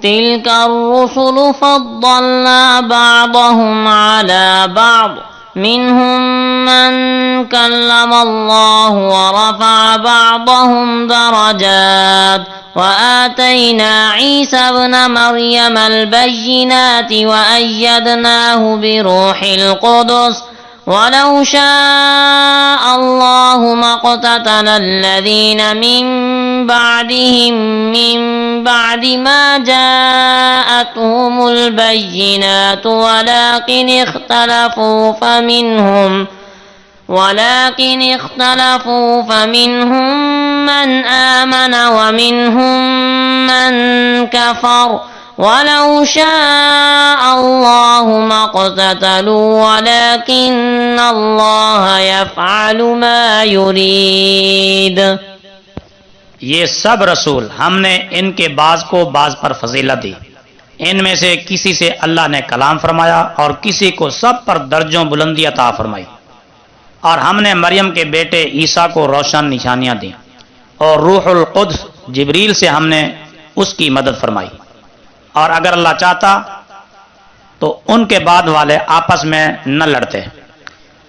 تلك الرسل فضلنا بعضهم على بعض منهم من كلم الله ورفع بعضهم درجات وآتينا عيسى ابن مريم البينات وأيدناه بروح القدس ولو شاء الله ما اقتتل الذين من بعدهم من بعد ما جاءتهم البينات ولكن اختلفوا فمنهم من آمن ومنهم من كفر ولو شاء الله ما اقتتلوا ولكن الله يفعل ما يريد۔ یہ سب رسول ہم نے ان کے بعض کو بعض پر فضیلت دی، ان میں سے کسی سے اللہ نے کلام فرمایا اور کسی کو سب پر درجوں بلندی عطا فرمائی، اور ہم نے مریم کے بیٹے عیسیٰ کو روشن نشانیاں دیں، اور روح القدس جبریل سے ہم نے اس کی مدد فرمائی، اور اگر اللہ چاہتا تو ان کے بعد والے آپس میں نہ لڑتے،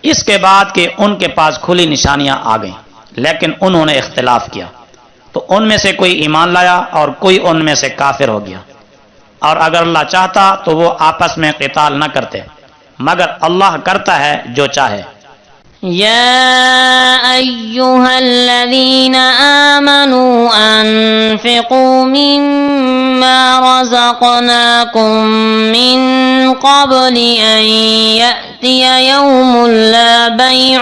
اس کے بعد کہ ان کے پاس کھلی نشانیاں آ گئیں، لیکن انہوں نے اختلاف کیا، تو ان میں سے کوئی ایمان لایا اور کوئی ان میں سے کافر ہو گیا، اور اگر اللہ چاہتا تو وہ آپس میں قتال نہ کرتے، مگر اللہ کرتا ہے جو چاہے۔ يا أيها الذين آمنوا أنفقوا مما رزقناكم من قبل أن يأتي يوم لا بيع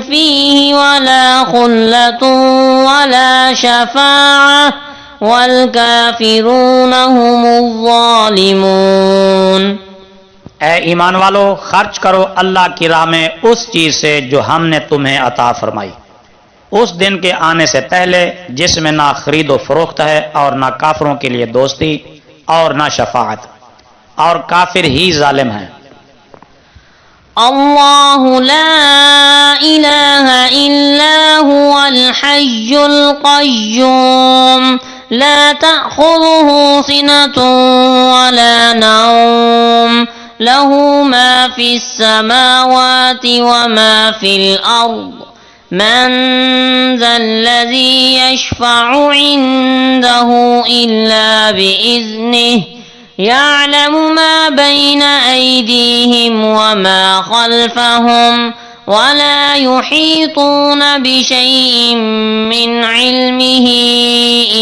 فيه ولا خلة ولا شفاعة والكافرون هم الظالمون۔ اے ایمان والو، خرچ کرو اللہ کی راہ میں اس چیز سے جو ہم نے تمہیں عطا فرمائی، اس دن کے آنے سے پہلے جس میں نہ خرید و فروخت ہے اور نہ کافروں کے لیے دوستی اور نہ شفاعت، اور کافر ہی ظالم ہیں۔ اللہ لا الہ الا هو الحی القیوم لا تأخذه سنة ولا نوم له ما في السماوات وما في الأرض من ذا الذي يشفع عنده إلا بإذنه يعلم ما بين أيديهم وما خلفهم ولا يحيطون بشيء من علمه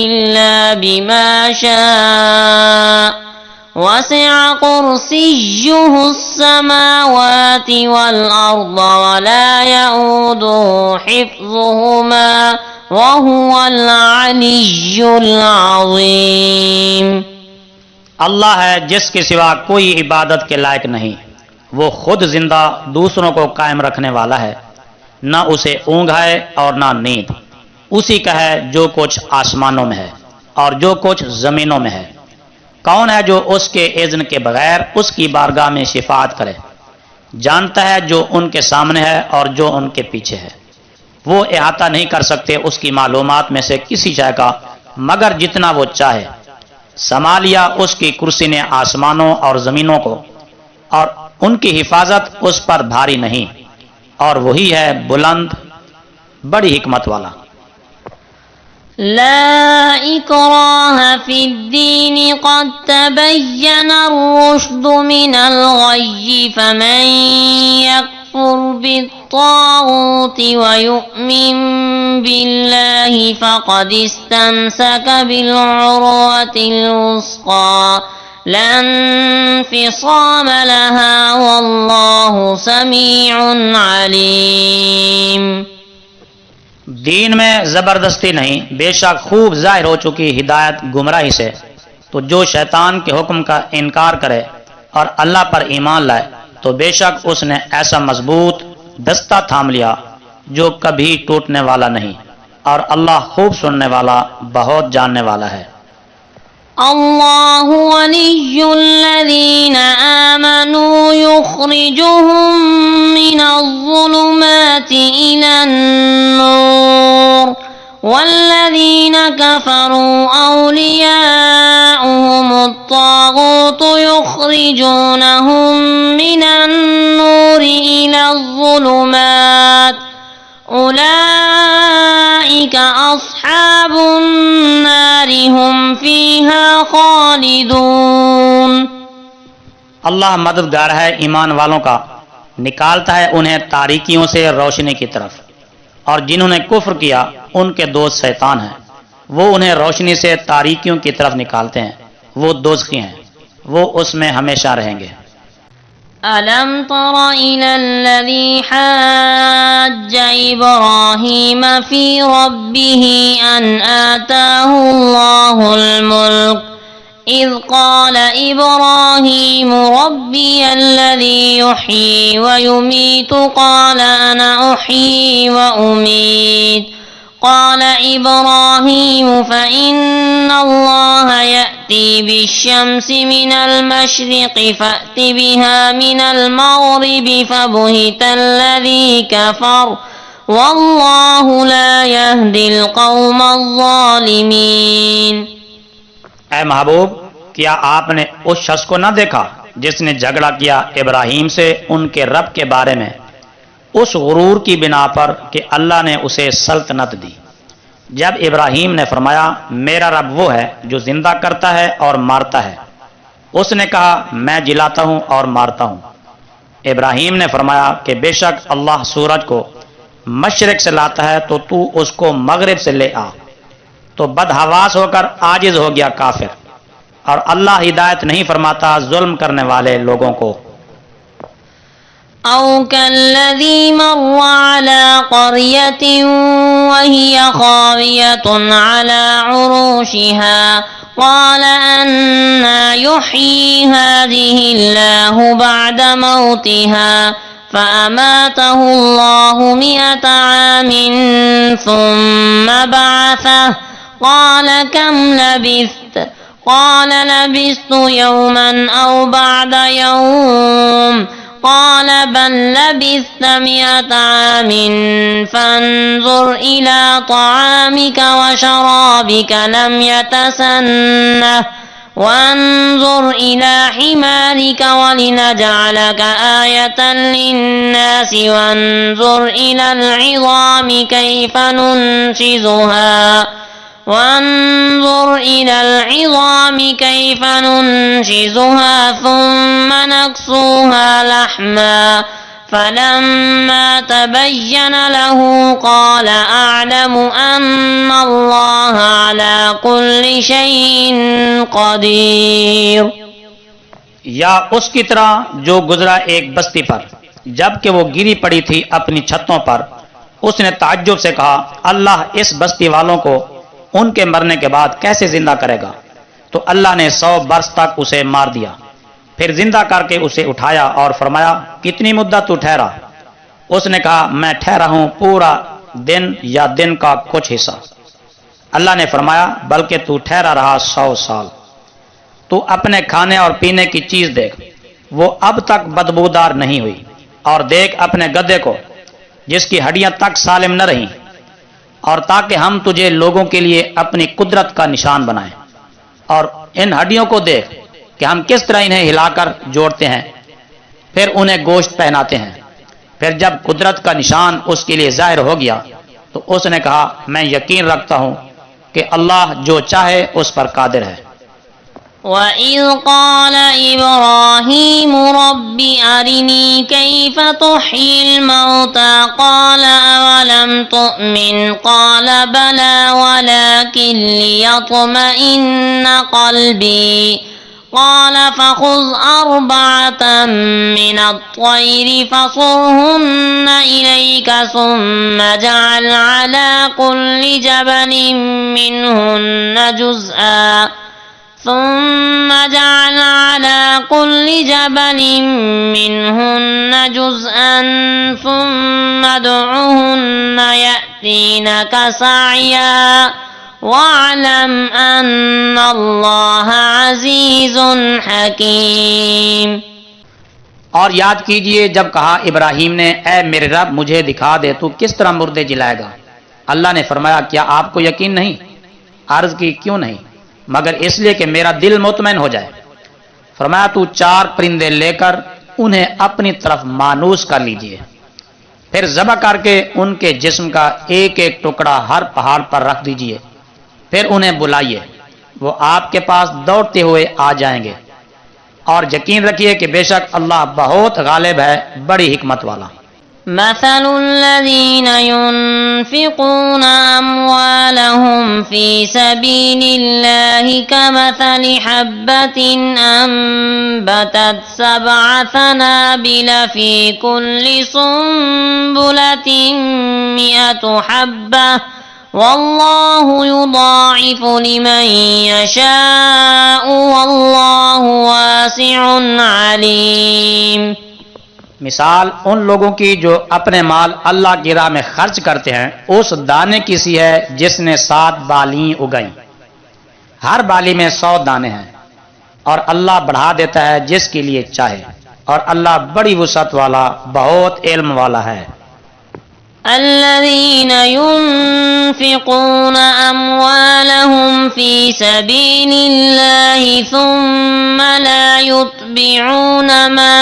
إلا بما شاء وسع كرسيه السماوات والأرض ولا يؤوده حفظهما وهو العلي العظيم۔ اللہ ہے جس کے سوا کوئی عبادت کے لائق نہیں، وہ خود زندہ دوسروں کو قائم رکھنے والا ہے، نہ اسے اونگ ہے اور نہ نیند، اسی کا ہے جو کچھ آسمانوں میں ہے اور جو کچھ زمینوں میں ہے۔ کون ہے جو اس کے اذن کے بغیر اس کی بارگاہ میں شفاعت کرے؟ جانتا ہے جو ان کے سامنے ہے اور جو ان کے پیچھے ہے، وہ احاطہ نہیں کر سکتے اس کی معلومات میں سے کسی شے کا مگر جتنا وہ چاہے۔ سنبھال لیا اس کی کرسی نے آسمانوں اور زمینوں کو، اور ان کی حفاظت اس پر بھاری نہیں، اور وہی ہے بلند بڑی حکمت والا۔ لا إكراه في الدين قد تبين الرشد من الغي فمن يكفر بالطاغوت ويؤمن بالله فقد استمسك بالعروة الوثقى لا انفصام لها والله سميع عليم۔ دین میں زبردستی نہیں، بے شک خوب ظاہر ہو چکی ہدایت گمراہی سے، تو جو شیطان کے حکم کا انکار کرے اور اللہ پر ایمان لائے تو بے شک اس نے ایسا مضبوط دستہ تھام لیا جو کبھی ٹوٹنے والا نہیں، اور اللہ خوب سننے والا بہت جاننے والا ہے۔ اللہ ولی الذین آمنوا یخرجهم من الظلمات إلى النور والذین کفروا اولیاؤهم يخرجونهم من النور إلى الظلمات أولئك أصحاب النار هم فيها خالدون۔ اللہ مددگار ہے ایمان والوں کا، نکالتا ہے انہیں تاریکیوں سے روشنی کی طرف، اور جنہوں نے کفر کیا ان کے دوست شیطان ہیں، وہ انہیں روشنی سے تاریکیوں کی طرف نکالتے ہیں، وہ دوزخی ہیں، وہ اس میں ہمیشہ رہیں گے۔ ألم تر إلى الذي حاج إبراهيم في ربه أن آتاه الله الملك إذ قال إبراهيم ربي الذي يحيي ويميت قال أنا أحيي وأميت قال إبراهيم فإن الله يأتي بالشمس من المشرق فأت بها من المغرب فبهت الذي كفر والله لا يهدي القوم الظالمين۔ اے محبوب، کیا آپ نے اس شخص کو نہ دیکھا جس نے جھگڑا کیا ابراہیم سے ان کے رب کے بارے میں اس غرور کی بنا پر کہ اللہ نے اسے سلطنت دی، جب ابراہیم نے فرمایا میرا رب وہ ہے جو زندہ کرتا ہے اور مارتا ہے، اس نے کہا میں جلاتا ہوں اور مارتا ہوں۔ ابراہیم نے فرمایا کہ بے شک اللہ سورج کو مشرق سے لاتا ہے تو تو اس کو مغرب سے لے آ، تو بدحواس ہو کر عاجز ہو گیا کافر، اور اللہ ہدایت نہیں فرماتا ظلم کرنے والے لوگوں کو۔ أو كالذي مر على قرية وهي خاوية على عروشها قال أنى يحيي هذه الله بعد موتها فأماته الله 100 عام ثم بعثه قال كم لبثت قال لبثت يوما أو بعد يوم قال بل لبثت 100 عام فانظر إلى طعامك وشرابك لم يتسنه وانظر إلى حمارك ولنجعلك آية للناس وانظر إلى العظام كيف ننشزها ثم نكسوها لحما فلما تبين له قال أعلم أن الله على كل شيء قدير۔ یا اس کی طرح جو گزرا ایک بستی پر جب کہ وہ گری پڑی تھی اپنی چھتوں پر، اس نے تعجب سے کہا اللہ اس بستی والوں کو ان کے مرنے کے بعد کیسے زندہ کرے گا؟ تو اللہ نے 100 برس تک اسے مار دیا، پھر زندہ کر کے اسے اٹھایا اور فرمایا کتنی مدت تو ٹھہرا؟ اس نے کہا میں ٹھہرا ہوں پورا دن یا دن کا کچھ حصہ۔ اللہ نے فرمایا بلکہ تو ٹھہرا رہا 100 سال۔ تو اپنے کھانے اور پینے کی چیز دیکھ، وہ اب تک بدبودار نہیں ہوئی، اور دیکھ اپنے گدھے کو جس کی ہڈیاں تک سالم نہ رہیں، اور تاکہ ہم تجھے لوگوں کے لیے اپنی قدرت کا نشان بنائیں، اور ان ہڈیوں کو دیکھ کہ ہم کس طرح انہیں ہلا کر جوڑتے ہیں، پھر انہیں گوشت پہناتے ہیں۔ پھر جب قدرت کا نشان اس کے لیے ظاہر ہو گیا تو اس نے کہا میں یقین رکھتا ہوں کہ اللہ جو چاہے اس پر قادر ہے۔ وَإِذْ قَالَ إِبْرَاهِيمُ رَبِّ أَرِنِي كَيْفَ تُحْيِي الْمَوْتَى قَالَ أَوَلَمْ تُؤْمِنْ قَالَ بَلَى وَلَكِنْ لِيَطْمَئِنَّ قَلْبِي قال فخذ 4 من الطير فصرهن إليك ثم اجعل على كل جبل منهن جزءا ثم ادعهن يأتينك سعيا وَاعْلَمْ أَنَّ اللَّهَ عَزِيزٌ حَكِيمٌ۔ اور یاد کیجئے جب کہا ابراہیم نے اے میرے رب مجھے دکھا دے تو کس طرح مردے جلائے گا؟ اللہ نے فرمایا کیا آپ کو یقین نہیں؟ عرض کی کیوں نہیں؟ مگر اس لیے کہ میرا دل مطمئن ہو جائے۔ فرمایا تو 4 پرندے لے کر انہیں اپنی طرف مانوس کر لیجئے، پھر ذبح کر کے ان کے جسم کا ایک ایک ٹکڑا ہر پہاڑ پر رکھ دیجئے، پھر انہیں بلائیے، وہ آپ کے پاس دوڑتے ہوئے آ جائیں گے، اور یقین رکھیے کہ بے شک اللہ بہت غالب ہے، بڑی حکمت والا۔ مثل الذين ينفقون أموالهم في سبيل الله كمثل حبة أنبتت 7 سنابل في كل سنبلة 100 حبة والله يضاعف لمن يشاء والله واسع عليم۔ مثال ان لوگوں کی جو اپنے مال اللہ کی راہ میں خرچ کرتے ہیں اس دانے کی سی ہے جس نے 7 بالیں اگائیں، ہر بالی میں 100 دانے ہیں، اور اللہ بڑھا دیتا ہے جس کے لیے چاہے، اور اللہ بڑی وسعت والا بہت علم والا ہے۔ الذين ينفقون أموالهم في سبيل الله ثم لا يتبعون ما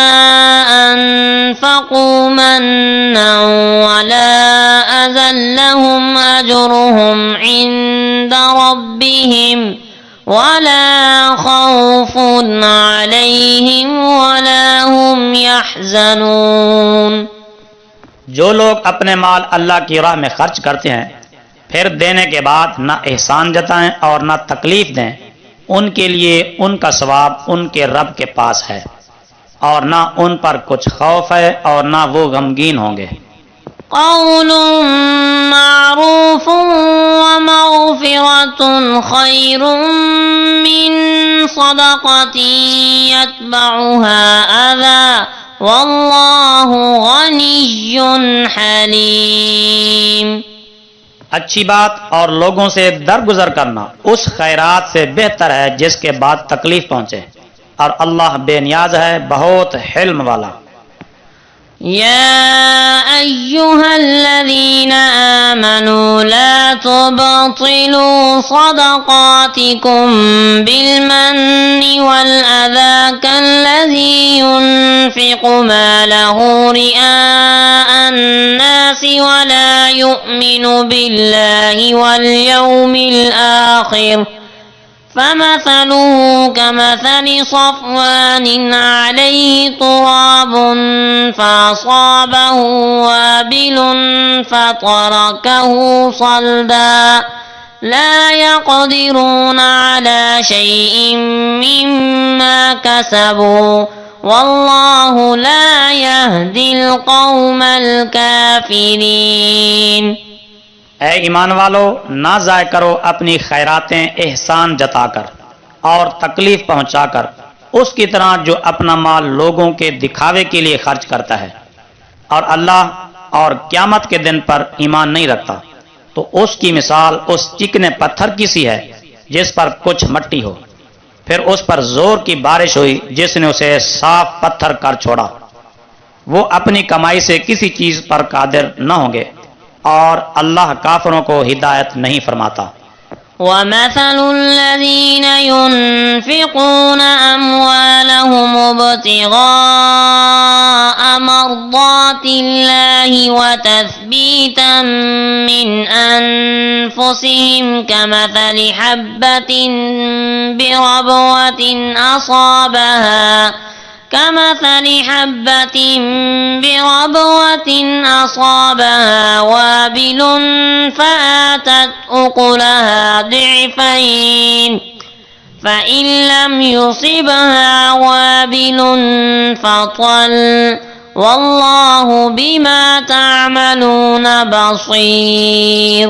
أنفقوا منا ولا أذى لهم أجرهم عند ربهم ولا خوف عليهم ولا هم يحزنون۔ جو لوگ اپنے مال اللہ کی راہ میں خرچ کرتے ہیں پھر دینے کے بعد نہ احسان جتائیں اور نہ تکلیف دیں، ان کے لیے ان کا ثواب ان کے رب کے پاس ہے، اور نہ ان پر کچھ خوف ہے اور نہ وہ غمگین ہوں گے۔ قول معروف ومغفرة خير من صدقة يتبعها أذى واللہ غنی حلیم۔ اچھی بات اور لوگوں سے درگزر کرنا اس خیرات سے بہتر ہے جس کے بعد تکلیف پہنچے، اور اللہ بے نیاز ہے بہت حلم والا۔ يا أيها الذين آمنوا لا تبطلوا صدقاتكم بالمن والأذى كالذي ينفق ماله رئاء الناس ولا يؤمن بالله واليوم الآخر فمثله كمثل صفوان عليه تراب فأصابه وابل فتركه صلدا لا يقدرون على شيء مما كسبوا والله لا يهدي القوم الكافرين۔ اے ایمان والو، نہ ضائع کرو اپنی خیراتیں احسان جتا کر اور تکلیف پہنچا کر اس کی طرح جو اپنا مال لوگوں کے دکھاوے کے لیے خرچ کرتا ہے اور اللہ اور قیامت کے دن پر ایمان نہیں رکھتا، تو اس کی مثال اس چکنے پتھر کی سی ہے جس پر کچھ مٹی ہو، پھر اس پر زور کی بارش ہوئی جس نے اسے صاف پتھر کر چھوڑا، وہ اپنی کمائی سے کسی چیز پر قادر نہ ہوں گے، اور اللہ کافروں کو ہدایت نہیں فرماتا۔ وَمَثَلُ الَّذِينَ يُنفِقُونَ أَمْوَالَهُمُ ابْتِغَاءَ مَرْضَاتِ اللَّهِ وَتَثْبِيتًا مِّنْ أَنفُسِهِمْ كَمَثَلِ حبة بربوة أصابها وابل فآتت أكلها ضعفين فإن لم يصبها وابل فطل والله بما تعملون بصير۔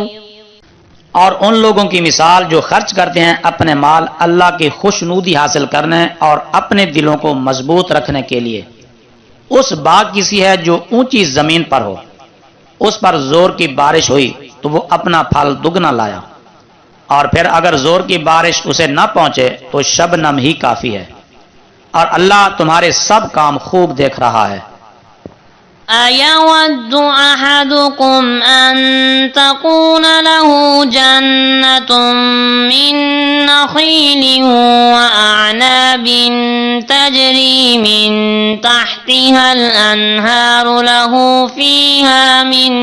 اور ان لوگوں کی مثال جو خرچ کرتے ہیں اپنے مال اللہ کی خوشنودی حاصل کرنے اور اپنے دلوں کو مضبوط رکھنے کے لیے، اس باغ کی سی ہے جو اونچی زمین پر ہو، اس پر زور کی بارش ہوئی تو وہ اپنا پھل دگنا لایا، اور پھر اگر زور کی بارش اسے نہ پہنچے تو شبنم ہی کافی ہے، اور اللہ تمہارے سب کام خوب دیکھ رہا ہے۔ أَيَوَدُّ أَحَدُكُمْ أَن تَكُونَ لَهُ جَنَّةٌ مِّن نَّخِيلٍ وَأَعْنَابٍ تجري من تحتها الأنهار له فيها من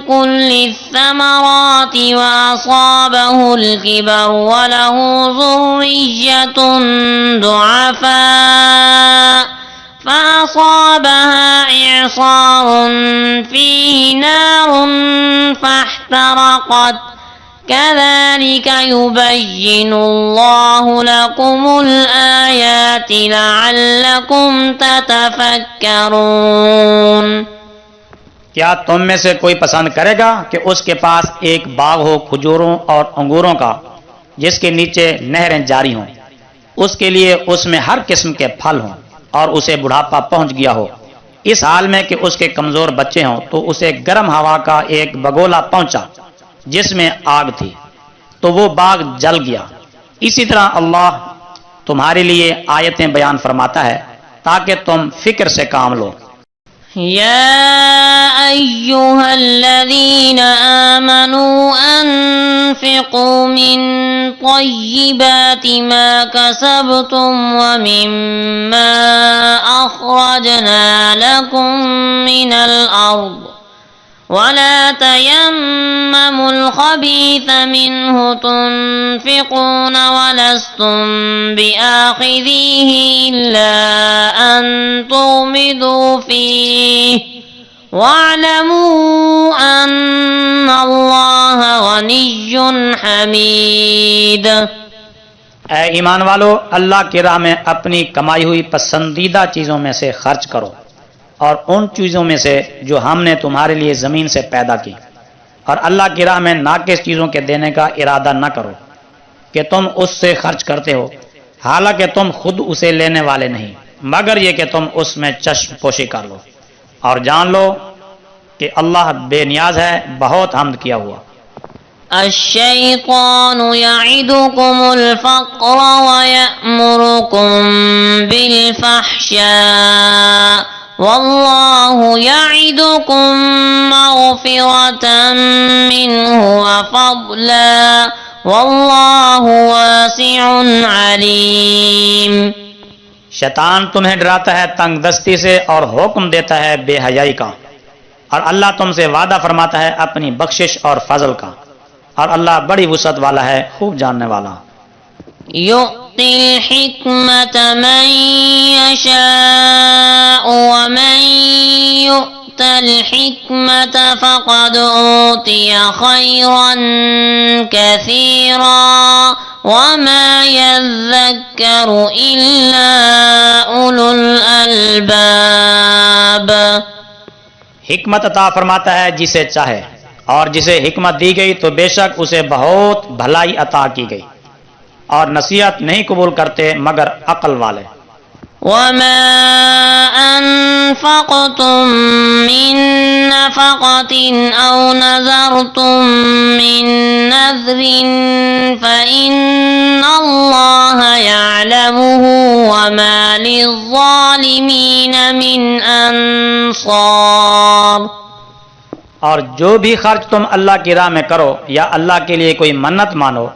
كل الثمرات وأصابه الكبر وله ذرية ضعفاء فأصابها إعصار فيه نار فاحترقت كذلك يبين الله لكم الآيات لعلكم تتفكرون۔ کیا تم میں سے کوئی پسند کرے گا کہ اس کے پاس ایک باغ ہو کھجوروں اور انگوروں کا جس کے نیچے نہریں جاری ہوں، اس کے لیے اس میں ہر قسم کے پھل ہوں، اور اسے بڑھاپا پہنچ گیا ہو اس حال میں کہ اس کے کمزور بچے ہوں، تو اسے گرم ہوا کا ایک بگولا پہنچا جس میں آگ تھی تو وہ باغ جل گیا۔ اسی طرح اللہ تمہارے لیے آیتیں بیان فرماتا ہے تاکہ تم فکر سے کام لو۔ يا أيها الذين آمنوا أنفقوا من طيبات ما كسبتم ومما أخرجنا لكم من الأرض ولا تيمموا الخبيث منه تنفقون ولستم بآخذيه إلا أن تغمضوا فيه واعلموا أن الله غني حميد۔ اے ایمان والو، اللہ کی راہ میں اپنی کمائی ہوئی پسندیدہ چیزوں میں سے خرچ کرو، اور ان چیزوں میں سے جو ہم نے تمہارے لیے زمین سے پیدا کی، اور اللہ کی راہ میں ناقص چیزوں کے دینے کا ارادہ نہ کرو کہ تم اس سے خرچ کرتے ہو، حالانکہ تم خود اسے لینے والے نہیں، مگر یہ کہ تم اس میں چشم پوشی کر لو، اور جان لو کہ اللہ بے نیاز ہے، بہت حمد کیا ہوا۔ الشيطان يعدكم الفقر ويأمركم بالفحشاء والله يعدكم مغفرة منه وفضلا والله واسع عليم۔ شیطان تمہیں ڈراتا ہے تنگ دستی سے اور حکم دیتا ہے بے حیائی کا، اور اللہ تم سے وعدہ فرماتا ہے اپنی بخشش اور فضل کا، اور اللہ بڑی وسعت والا ہے، خوب جاننے والا۔ يؤتي الحكمة من يشاء ومن يؤت الحكمة فقد أوتي خيرا كثيرا وما يذكر إلا أولو الألباب۔ حکمت عطا فرماتا ہے جسے چاہے، اور جسے حکمت دی گئی تو بے شک اسے بہت بھلائی عطا کی گئی، اور نصیحت نہیں قبول کرتے مگر عقل والے۔ وما أنفقتم من نفقة أو نذرتم من نذر فإن الله يعلمه وما للظالمين من أنصار۔ اور جو بھی خرچ تم اللہ کی راہ میں کرو یا اللہ کے لیے کوئی منت مانو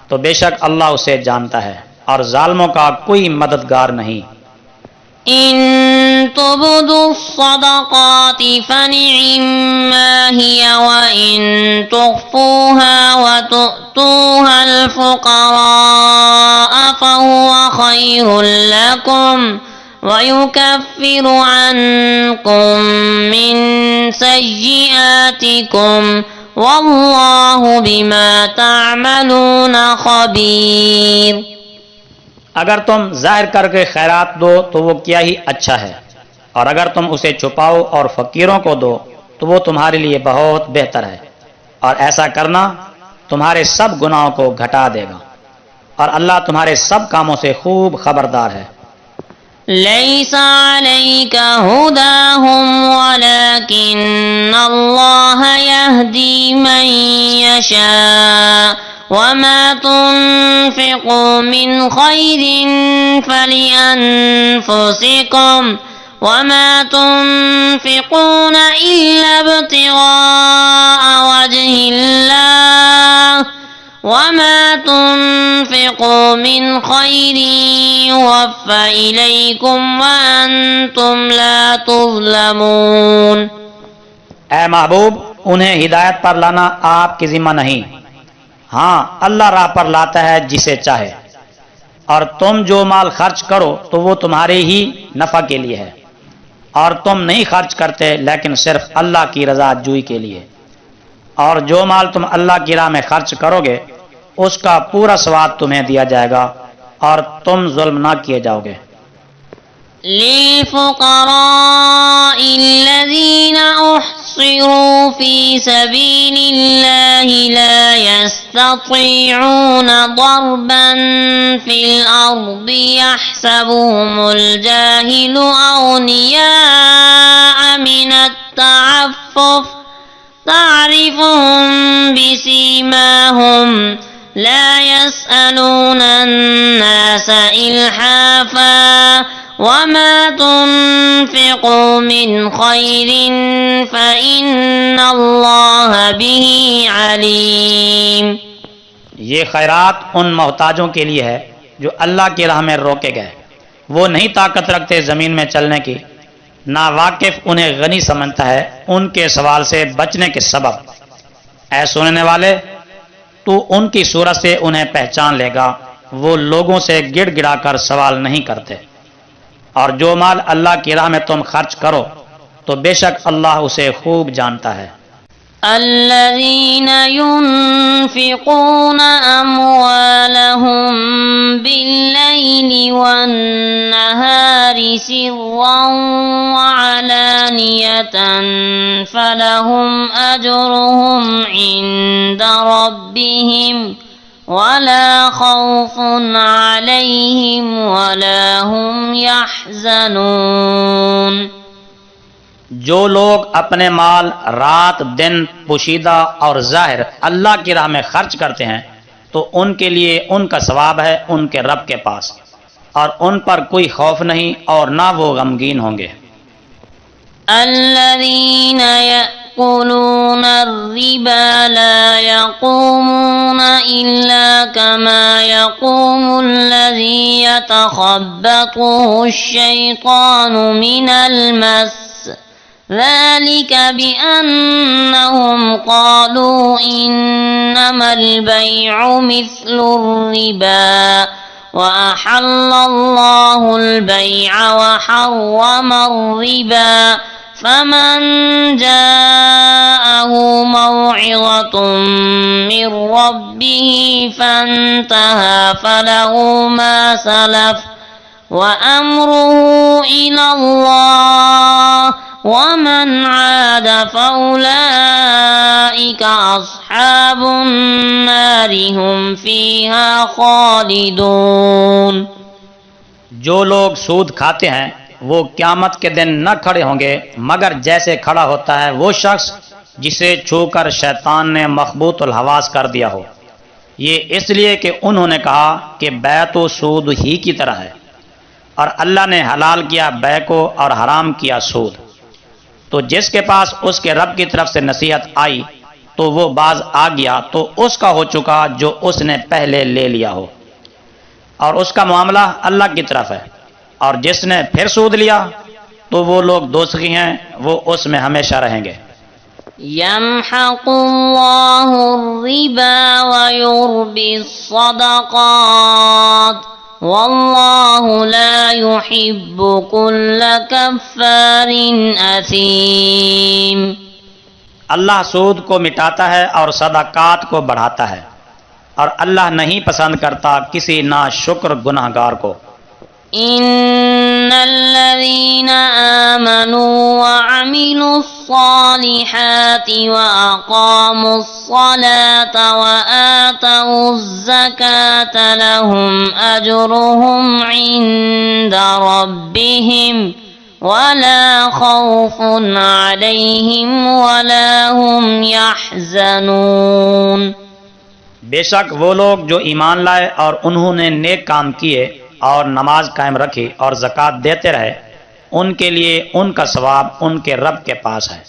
تو بے شک اللہ اسے جانتا ہے، اور ظالموں کا کوئی مددگار نہیں۔ إن تبدوا الصدقات فنعما هي وإن تخفوها وتؤتوها الفقراء فهو خير لكم ويكفر عنكم من سيئاتكم والله بما تعملون خبير۔ اگر تم ظاہر کر کے خیرات دو تو وہ کیا ہی اچھا ہے، اور اگر تم اسے چھپاؤ اور فقیروں کو دو تو وہ تمہارے لیے بہت بہتر ہے، اور ایسا کرنا تمہارے سب گناہوں کو گھٹا دے گا، اور اللہ تمہارے سب کاموں سے خوب خبردار ہے۔ ليس عليك هداهم ولكن الله يهدي من يشاء وما تنفقوا من خير فلأنفسكم وما تنفقون إلا ابتغاء وجه وما تنفقوا من خير يوفى إليكم وأنتم لا تظلمون۔ اے محبوب، انہیں ہدایت پر لانا آپ کی ذمہ نہیں، ہاں اللہ راہ پر لاتا ہے جسے چاہے، اور تم جو مال خرچ کرو تو وہ تمہارے ہی نفع کے لیے ہے، اور تم نہیں خرچ کرتے لیکن صرف اللہ کی رضا جوئی کے لیے، اور جو مال تم اللہ کی راہ میں خرچ کرو گے اس کا پورا ثواب تمہیں دیا جائے گا اور تم ظلم نہ کیے جاؤ گے۔ للفقراء الذين أحصروا في سبيل الله لا يستطيعون ضربا في الأرض يحسبهم الجاهل أغنياء من التعفف تعرفهم بسيماهم لا يسألون الناس إلحافا وما تنفقوا من خير فإن الله به عليم۔ یہ خیرات ان محتاجوں کے لیے ہے جو اللہ کی راہ میں روکے گئے، وہ نہیں طاقت رکھتے زمین میں چلنے کی، نہ واقف انہیں غنی سمجھتا ہے ان کے سوال سے بچنے کے سبب۔ اے سننے والے، تو ان کی صورت سے انہیں پہچان لے گا، وہ لوگوں سے گڑ گڑا کر سوال نہیں کرتے، اور جو مال اللہ کی راہ میں تم خرچ کرو تو بے شک اللہ اسے خوب جانتا ہے۔ الذين ينفقون أموالهم بالليل والنهار سرا وعلانية فلهم أجرهم عند ربهم ولا خوف عليهم ولا هم يحزنون۔ جو لوگ اپنے مال رات دن پوشیدہ اور ظاہر اللہ کی راہ میں خرچ کرتے ہیں تو ان کے لیے ان کا ثواب ہے ان کے رب کے پاس، اور ان پر کوئی خوف نہیں اور نہ وہ غمگین ہوں گے۔ الذين يأكلون الربا لا يقومون إلا كما يقوم الذي يتخبطه الشيطان من المس، ذلك بأنهم قالوا إنما البيع مثل الربا وأحل الله البيع وحرم الربا، فمن جاءه موعظة من ربه فانتهى فله ما سلف وأمره إلى الله ومن عاد فأولئك أصحاب النار هم فيها خالدون۔ جو لوگ سود کھاتے ہیں وہ قیامت کے دن نہ کھڑے ہوں گے مگر جیسے کھڑا ہوتا ہے وہ شخص جسے چھو کر شیطان نے مخبوط الحواس کر دیا ہو، یہ اس لیے کہ انہوں نے کہا کہ بیع تو سود ہی کی طرح ہے، اور اللہ نے حلال کیا بیع کو اور حرام کیا سود، تو جس کے پاس اس کے رب کی طرف سے نصیحت آئی تو وہ باز آ گیا تو اس کا ہو چکا جو اس نے پہلے لے لیا ہو، اور اس کا معاملہ اللہ کی طرف ہے، اور جس نے پھر سود لیا تو وہ لوگ دوزخی ہیں، وہ اس میں ہمیشہ رہیں گے۔ يمحق الله الربا ويربي الصدقات والله لا يحب كل كفار أثيم۔ اللہ سود کو مٹاتا ہے اور صدقات کو بڑھاتا ہے، اور اللہ نہیں پسند کرتا کسی ناشکر گناہگار کو۔ إن الذين آمنوا وعملوا الصالحات وأقاموا الصلاة وآتوا الزكاة لهم أجرهم عند ربهم ولا خوف عليهم ولا هم يحزنون۔ بے شک وہ لوگ جو ایمان لائے اور انہوں نے نیک کام کیے اور نماز قائم رکھی اور زکوٰۃ دیتے رہے، ان کے لیے ان کا ثواب ان کے رب کے پاس ہے،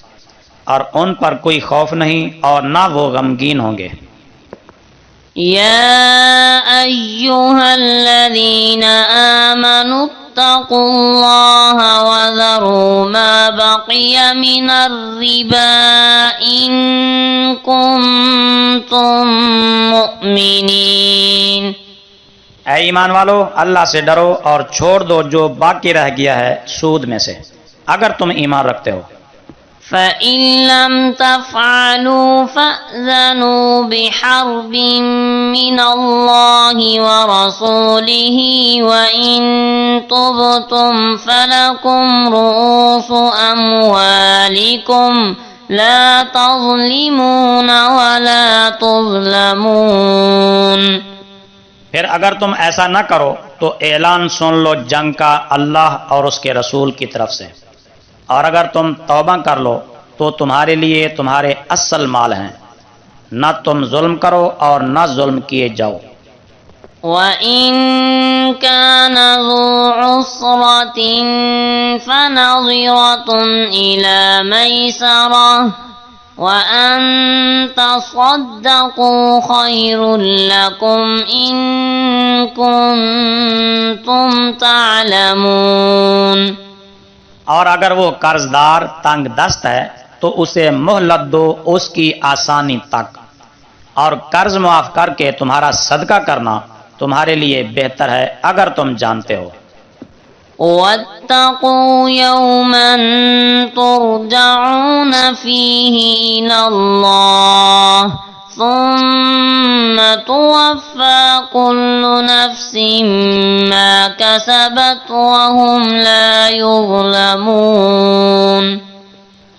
اور ان پر کوئی خوف نہیں اور نہ وہ غمگین ہوں گے۔ يا أيها الذين آمنوا اتقوا الله وذروا ما بقي من الربا إن كنتم مؤمنين. اے ایمان والو، اللہ سے ڈرو اور چھوڑ دو جو باقی رہ گیا ہے سود میں سے، اگر تم ایمان رکھتے ہو. فَإِن لَّمْ تَفْعَلُوا فَأْذَنُوا بِحَرْبٍ مِّنَ اللَّهِ وَرَسُولِهِ وَإِن تُبْتُمْ فَلَكُمْ رُءُوسُ أَمْوَالِكُمْ لَا تَظْلِمُونَ وَلَا تُظْلَمُونَ. پھر اگر تم ایسا نہ کرو تو اعلان سن لو جنگ کا اللہ اور اس کے رسول کی طرف سے، اور اگر تم توبہ کر لو تو تمہارے لیے تمہارے اصل مال ہیں، نہ تم ظلم کرو اور نہ ظلم کیے جاؤ. وَإِن كَانَ ذُو عُسْرَةٍ فَنَظِرَةٌ إِلَى مَيْسَرَةٍ وَأَن تَصَدَّقُوا خَيْرٌ لَّكُمْ إِن كُنتُمْ تَعْلَمُونَ. اور اگر وہ قرض دار تنگ دست ہے تو اسے مہلت دو اس کی آسانی تک، اور قرض معاف کر کے تمہارا صدقہ کرنا تمہارے لیے بہتر ہے اگر تم جانتے ہو. وَاتَّقُوا يَوْمًا تُرْجَعُونَ فِيهِ إِلَى اللَّهِ ثُمَّ تُوَفَّى كُلُّ نَفْسٍ مَّا كَسَبَتْ وَهُمْ لَا يُظْلَمُونَ.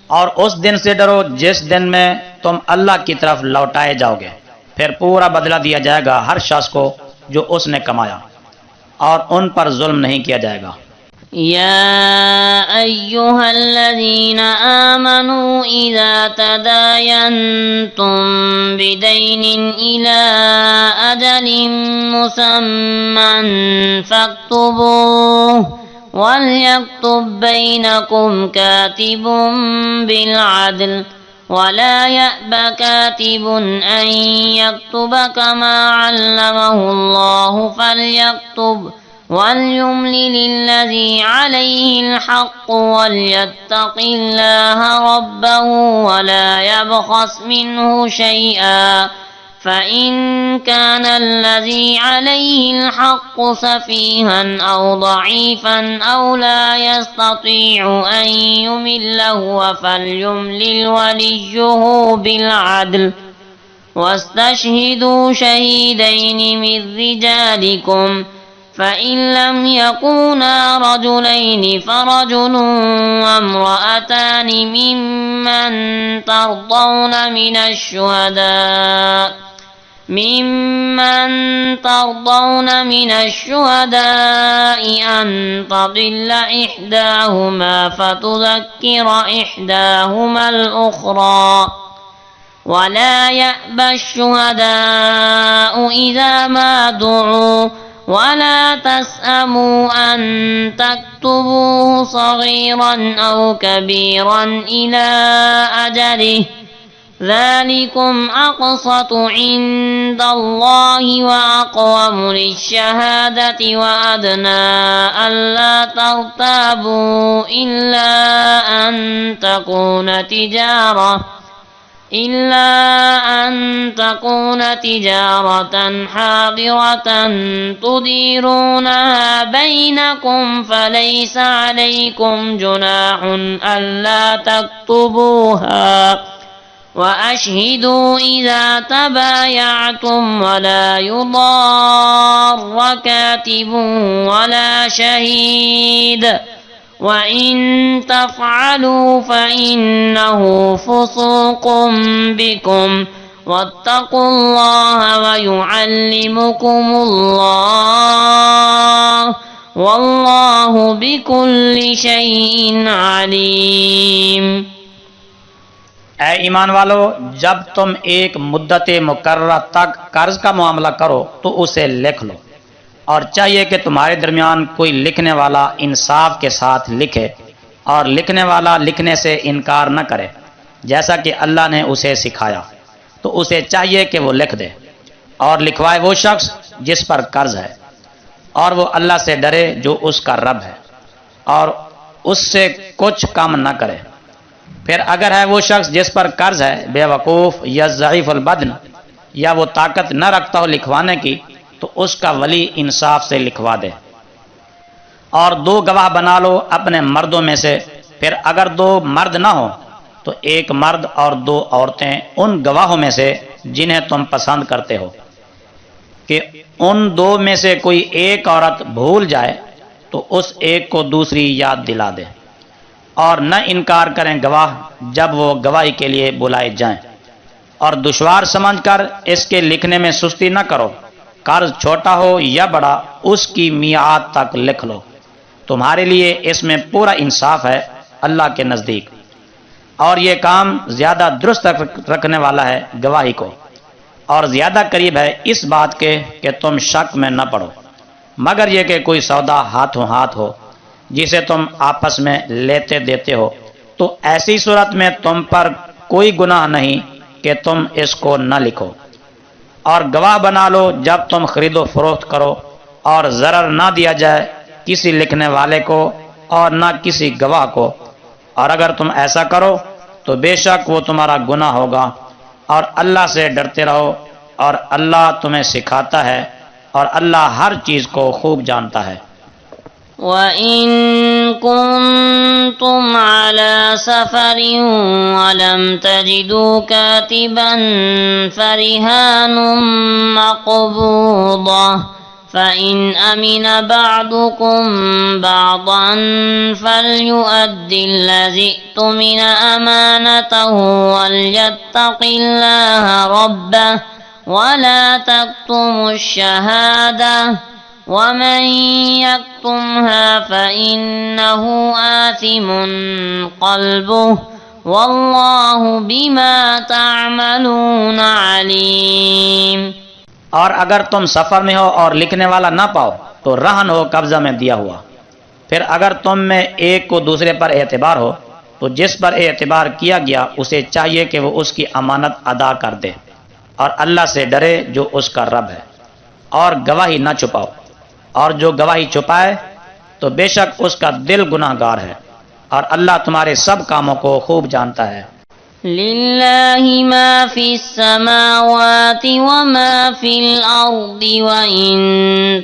اور اس دن سے ڈرو جس دن میں تم اللہ کی طرف لوٹائے جاؤ گے، پھر پورا بدلہ دیا جائے گا ہر شخص کو جو اس نے کمایا، اور ان پر ظلم نہیں کیا جائے گا. يا أيها الذين آمنوا إذا تداينتم بدين إلى أجل مسمى فاكتبوه وليكتب بينكم كاتب بالعدل ولا يأب كاتب أن يكتب كما علمه الله فليكتب وَلْيُمْلِلِ الَّذِي عَلَيْهِ الْحَقُّ وَلْيَتَّقِ اللَّهَ رَبَّهُ وَلَا يَبْخَسْ مِنْهُ شَيْئًا فَإِنْ كَانَ الَّذِي عَلَيْهِ الْحَقُّ سَفِيهًا أَوْ ضَعِيفًا أَوْ لَا يَسْتَطِيعُ أَنْ يُمِلَّ هُوَ فَلْيُمْلِلْ وَلِيُّهُ بِالْعَدْلِ وَاسْتَشْهِدُوا شَهِيدَيْنِ مِنْ رِجَالِكُمْ فَإِن لَّمْ يَكُونَا رَجُلَيْنِ فَرَجُلٌ وَامْرَأَتَانِ مِمَّن تَرْضَوْنَ مِنَ الشُّهَدَاءِ أَن تَضِلَّ إِحْدَاهُمَا فَتُذَكِّرَ إِحْدَاهُمَا الْأُخْرَىٰ وَلَا يَأْبَ الشُّهَدَاءُ إِذَا مَا دُعُوا وَلَا تَسْأَمُوا أَن تَكْتُبُوهُ صَغِيرًا أَوْ كَبِيرًا إِلَى أَجَلِهِ ذَلِكُمْ أَقْسَطُ عِندَ اللَّهِ وَأَقْوَمُ لِلشَّهَادَةِ وَأَدْنَىٰ أَلَّا تَرْتَابُوا إِلَّا أَن تَكُونَ تِجَارَةً حَاضِرَةً تُدِيرُونَهَا بَيْنَكُمْ فَلَيْسَ عَلَيْكُمْ جُنَاحٌ أَلَّا تَكْتُبُوهَا وَأَشْهِدُوا إِذَا تَبَايَعْتُمْ وَلَا يُضَارَّ كَاتِبٌ وَلَا شَهِيدٌ وَإِن تَفْعَلُوا فَإِنَّهُ فُسُوقٌ بِكُمْ وَاتَّقُوا اللَّهَ وَيُعَلِّمُكُمُ اللَّهُ وَاللَّهُ بِكُلِّ شَيْءٍ عَلِيمٌ. اے ایمان والو، جب تم ایک مدت مقررہ تک قرض کا معاملہ کرو تو اسے لکھ لو، اور چاہیے کہ تمہارے درمیان کوئی لکھنے والا انصاف کے ساتھ لکھے، اور لکھنے والا لکھنے سے انکار نہ کرے جیسا کہ اللہ نے اسے سکھایا، تو اسے چاہیے کہ وہ لکھ دے، اور لکھوائے وہ شخص جس پر قرض ہے اور وہ اللہ سے ڈرے جو اس کا رب ہے اور اس سے کچھ کم نہ کرے۔ پھر اگر ہے وہ شخص جس پر قرض ہے بے وقوف یا ضعیف البدن یا وہ طاقت نہ رکھتا ہو لکھوانے کی، تو اس کا ولی انصاف سے لکھوا دے، اور 2 گواہ بنا لو اپنے مردوں میں سے۔ پھر اگر 2 مرد نہ ہو تو 1 مرد اور 2 عورتیں ان گواہوں میں سے جنہیں تم پسند کرتے ہو، کہ ان 2 میں سے کوئی ایک عورت بھول جائے تو اس ایک کو دوسری یاد دلا دے، اور نہ انکار کریں گواہ جب وہ گواہی کے لیے بلائے جائیں، اور دشوار سمجھ کر اس کے لکھنے میں سستی نہ کرو۔ قرض چھوٹا ہو یا بڑا اس کی میعاد تک لکھ لو، تمہارے لیے اس میں پورا انصاف ہے اللہ کے نزدیک، اور یہ کام زیادہ درست رکھنے والا ہے گواہی کو، اور زیادہ قریب ہے اس بات کے کہ تم شک میں نہ پڑو، مگر یہ کہ کوئی سودا ہاتھوں ہاتھ ہو جسے تم آپس میں لیتے دیتے ہو، تو ایسی صورت میں تم پر کوئی گناہ نہیں کہ تم اس کو نہ لکھو، اور گواہ بنا لو جب تم خرید و فروخت کرو، اور ضرر نہ دیا جائے کسی لکھنے والے کو اور نہ کسی گواہ کو، اور اگر تم ایسا کرو تو بے شک وہ تمہارا گناہ ہوگا، اور اللہ سے ڈرتے رہو، اور اللہ تمہیں سکھاتا ہے، اور اللہ ہر چیز کو خوب جانتا ہے۔ وَإِن كُنتُمْ عَلَى سَفَرٍ وَلَمْ تَجِدُوا كَاتِبًا فَرِهَانٌ مَّقْبُوضَةٌ فَإِنْ أَمِنَ بَعْضُكُمْ بَعْضًا فَلْيُؤَدِّ الَّذِي اؤْتُمِنَ أَمَانَتَهُ وَلْيَتَّقِ اللَّهَ رَبَّهُ وَلَا تَكْتُمُوا الشَّهَادَةَ وَمَن يَكْتُمْهَا فَإِنَّهُ آثِمٌ قَلْبُهُ وَاللَّهُ بِمَا تَعْمَلُونَ عَلِيمٌ۔ اور اگر تم سفر میں ہو اور لکھنے والا نہ پاؤ تو رہن ہو قبضہ میں دیا ہوا، پھر اگر تم میں ایک کو دوسرے پر اعتبار ہو تو جس پر اعتبار کیا گیا اسے چاہیے کہ وہ اس کی امانت ادا کر دے، اور اللہ سے ڈرے جو اس کا رب ہے، اور گواہی نہ چھپاؤ، اور جو گواہی چھپائے تو بے شک اس کا دل گناہ گار ہے، اور اللہ تمہارے سب کاموں کو خوب جانتا ہے۔ لِلَّهِ مَا فِي السَّمَاوَاتِ وَمَا فِي الْأَرْضِ وَإِن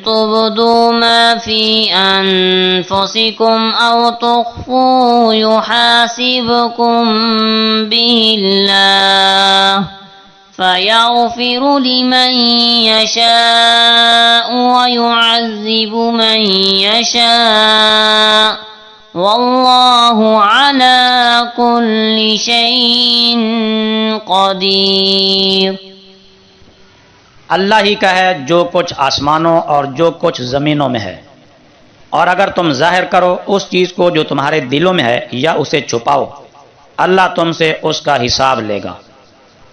تُبْدُوا مَا فِي أَنفُسِكُمْ أَوْ تُخْفُوهُ يُحَاسِبْكُم بِهِ اللَّهُ فَيَغْفِرُ لِمَن يَشَاءُ وَيُعَذِّبُ مَن يَشَاءُ وَاللَّهُ عَلَى كُلِّ شَيْءٍ قَدِيرٌ۔ اللہ ہی کا ہے جو کچھ آسمانوں اور جو کچھ زمینوں میں ہے، اور اگر تم ظاہر کرو اس چیز کو جو تمہارے دلوں میں ہے یا اسے چھپاؤ، اللہ تم سے اس کا حساب لے گا،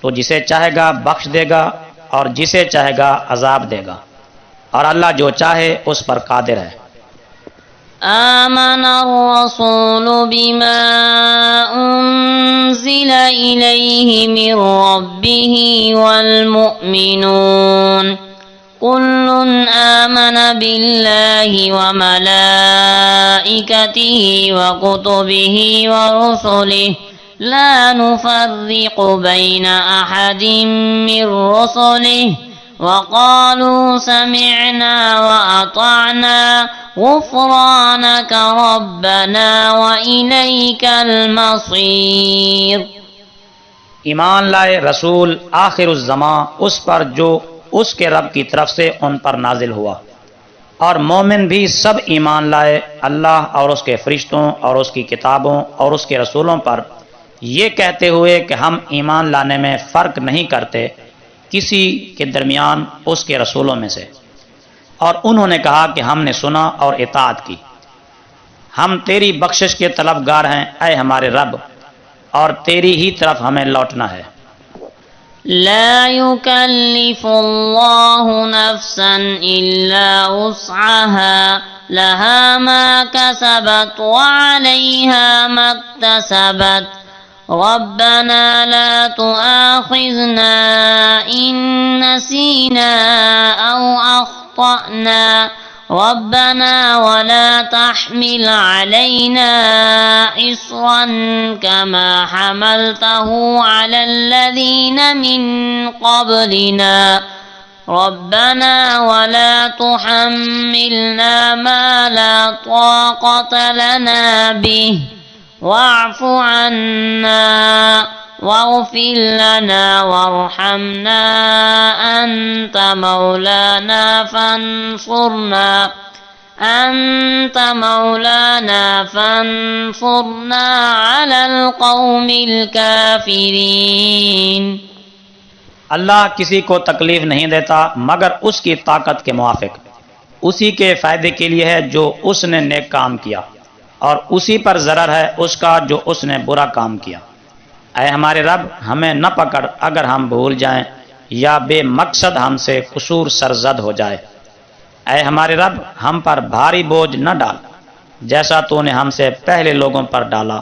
تو جسے چاہے گا بخش دے گا اور جسے چاہے گا عذاب دے گا، اور اللہ جو چاہے اس پر قادر ہے۔ آمن الرسول بما أنزل إليه من ربه والمؤمنون كل آمن بالله وملائكته وكتبه ورسله لا نفرق بين أحد من رسله وقالوا سمعنا وأطعنا غفرانك ربنا وإليك المصير۔ ایمان لائے رسول آخر الزمان اس پر جو اس کے رب کی طرف سے ان پر نازل ہوا، اور مومن بھی سب ایمان لائے اللہ اور اس کے فرشتوں اور اس کی کتابوں اور اس کے رسولوں پر، یہ کہتے ہوئے کہ ہم ایمان لانے میں فرق نہیں کرتے کسی کے درمیان اس کے رسولوں میں سے، اور انہوں نے کہا کہ ہم نے سنا اور اطاعت کی، ہم تیری بخشش کے طلبگار ہیں اے ہمارے رب، اور تیری ہی طرف ہمیں لوٹنا ہے۔ لا يكلف الله نفسا إلا وسعها لها ما كسبت وعليها ما اكتسبت ربنا لا تؤاخذنا إن نسينا أخطأنا ربنا ولا تحمل علينا إصرا كما حملته على الذين من قبلنا ربنا ولا تحملنا ما لا طاقة لنا به واعف عنا واغفر لنا وارحمنا أنت مولانا فانصرنا على القوم الكافرين. اللہ کسی کو تکلیف نہیں دیتا مگر اس کی طاقت کے موافق. اسی کے فائدے کے لیے ہے جو اس نے نیک کام کیا، اور اسی پر ضرر ہے اس کا جو اس نے برا کام کیا. اے ہمارے رب، ہمیں نہ پکڑ اگر ہم بھول جائیں یا بے مقصد ہم سے قصور سرزد ہو جائے. اے ہمارے رب، ہم پر بھاری بوجھ نہ ڈال جیسا تو نے ہم سے پہلے لوگوں پر ڈالا.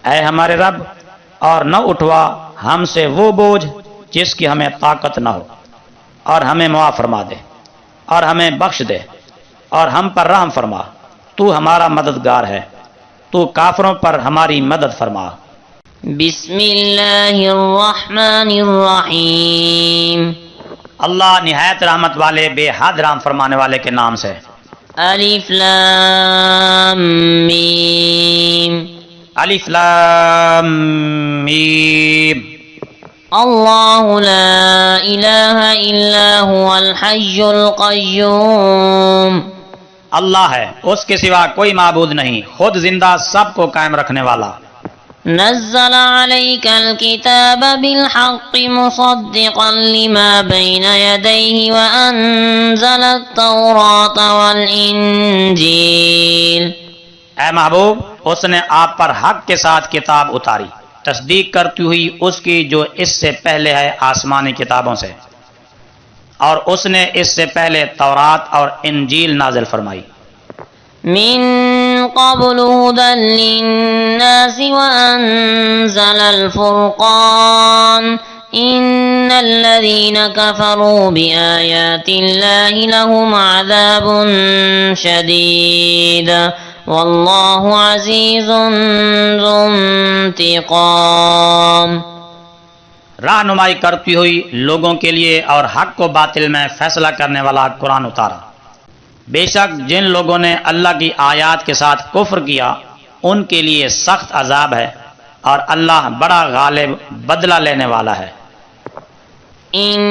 اے ہمارے رب، اور نہ اٹھوا ہم سے وہ بوجھ جس کی ہمیں طاقت نہ ہو، اور ہمیں معاف فرما دے اور ہمیں بخش دے اور ہم پر رحم فرما. تو ہمارا مددگار ہے، تو کافروں پر ہماری مدد فرما. بسم اللہ الرحمن الرحیم. اللہ نہایت رحمت والے بے حد رحم فرمانے والے کے نام سے. الف لام میم. الف لام میم. اللہ لا الہ الا هو الحی القیوم. اللہ ہے، اس کے سوا کوئی معبود نہیں، خود زندہ، سب کو قائم رکھنے والا. نزل عليك الكتاب بالحق مصدقا لما بين يديه وأنزل التوراة والإنجيل. اے محبوب، اس نے آپ پر حق کے ساتھ کتاب اتاری، تصدیق کرتی ہوئی اس کی جو اس سے پہلے ہے آسمانی کتابوں سے، اور اس نے اس سے پہلے تورات اور انجیل نازل فرمائی. من قبل هدى للناس وأنزل الفرقان إن الذين كفروا بآيات الله لهم عذاب شديد والله عزيز ذو انتقام. رہنمائی کرتی ہوئی لوگوں کے لیے اور حق کو باطل میں فیصلہ کرنے والا قرآن اتارا. بے شک جن لوگوں نے اللہ کی آیات کے ساتھ کفر کیا ان کے لیے سخت عذاب ہے، اور اللہ بڑا غالب بدلہ لینے والا ہے. ان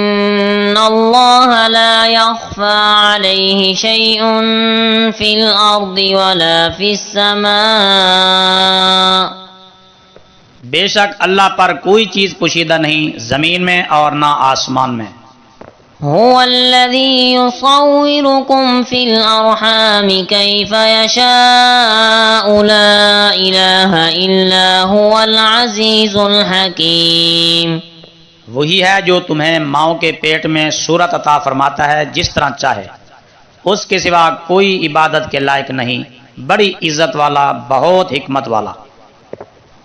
اللہ لا يخفى عليه شيء في الارض ولا في السماء. بے شک اللہ پر کوئی چیز پوشیدہ نہیں، زمین میں اور نہ آسمان میں. هو الذي يصوركم في الأرحام كيف يشاء لا إله إلا هو العزيز الحكيم. وہی ہے جو تمہیں ماؤں کے پیٹ میں صورت عطا فرماتا ہے جس طرح چاہے، اس کے سوا کوئی عبادت کے لائق نہیں، بڑی عزت والا، بہت حکمت والا.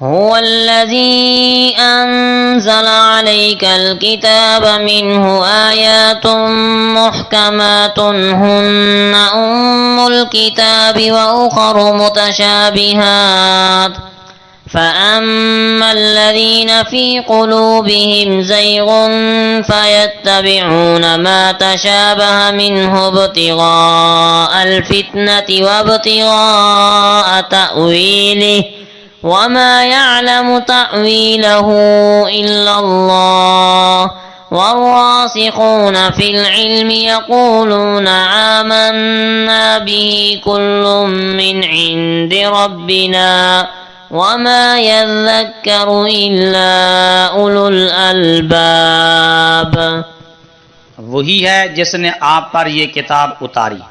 هو الذي أنزل عليك الكتاب منه آيات محكمات هن أم الكتاب وأخر متشابهات فأما الذين في قلوبهم زيغ فيتبعون ما تشابه منه ابتغاء الفتنة وابتغاء تأويله وما يعلم تأويله إلا الله والراسخون في العلم يقولون آمنا به كل من عند ربنا وما يذكر إلا أولو الألباب. وہی ہے جس نے آپ پر یہ کتاب اتاری،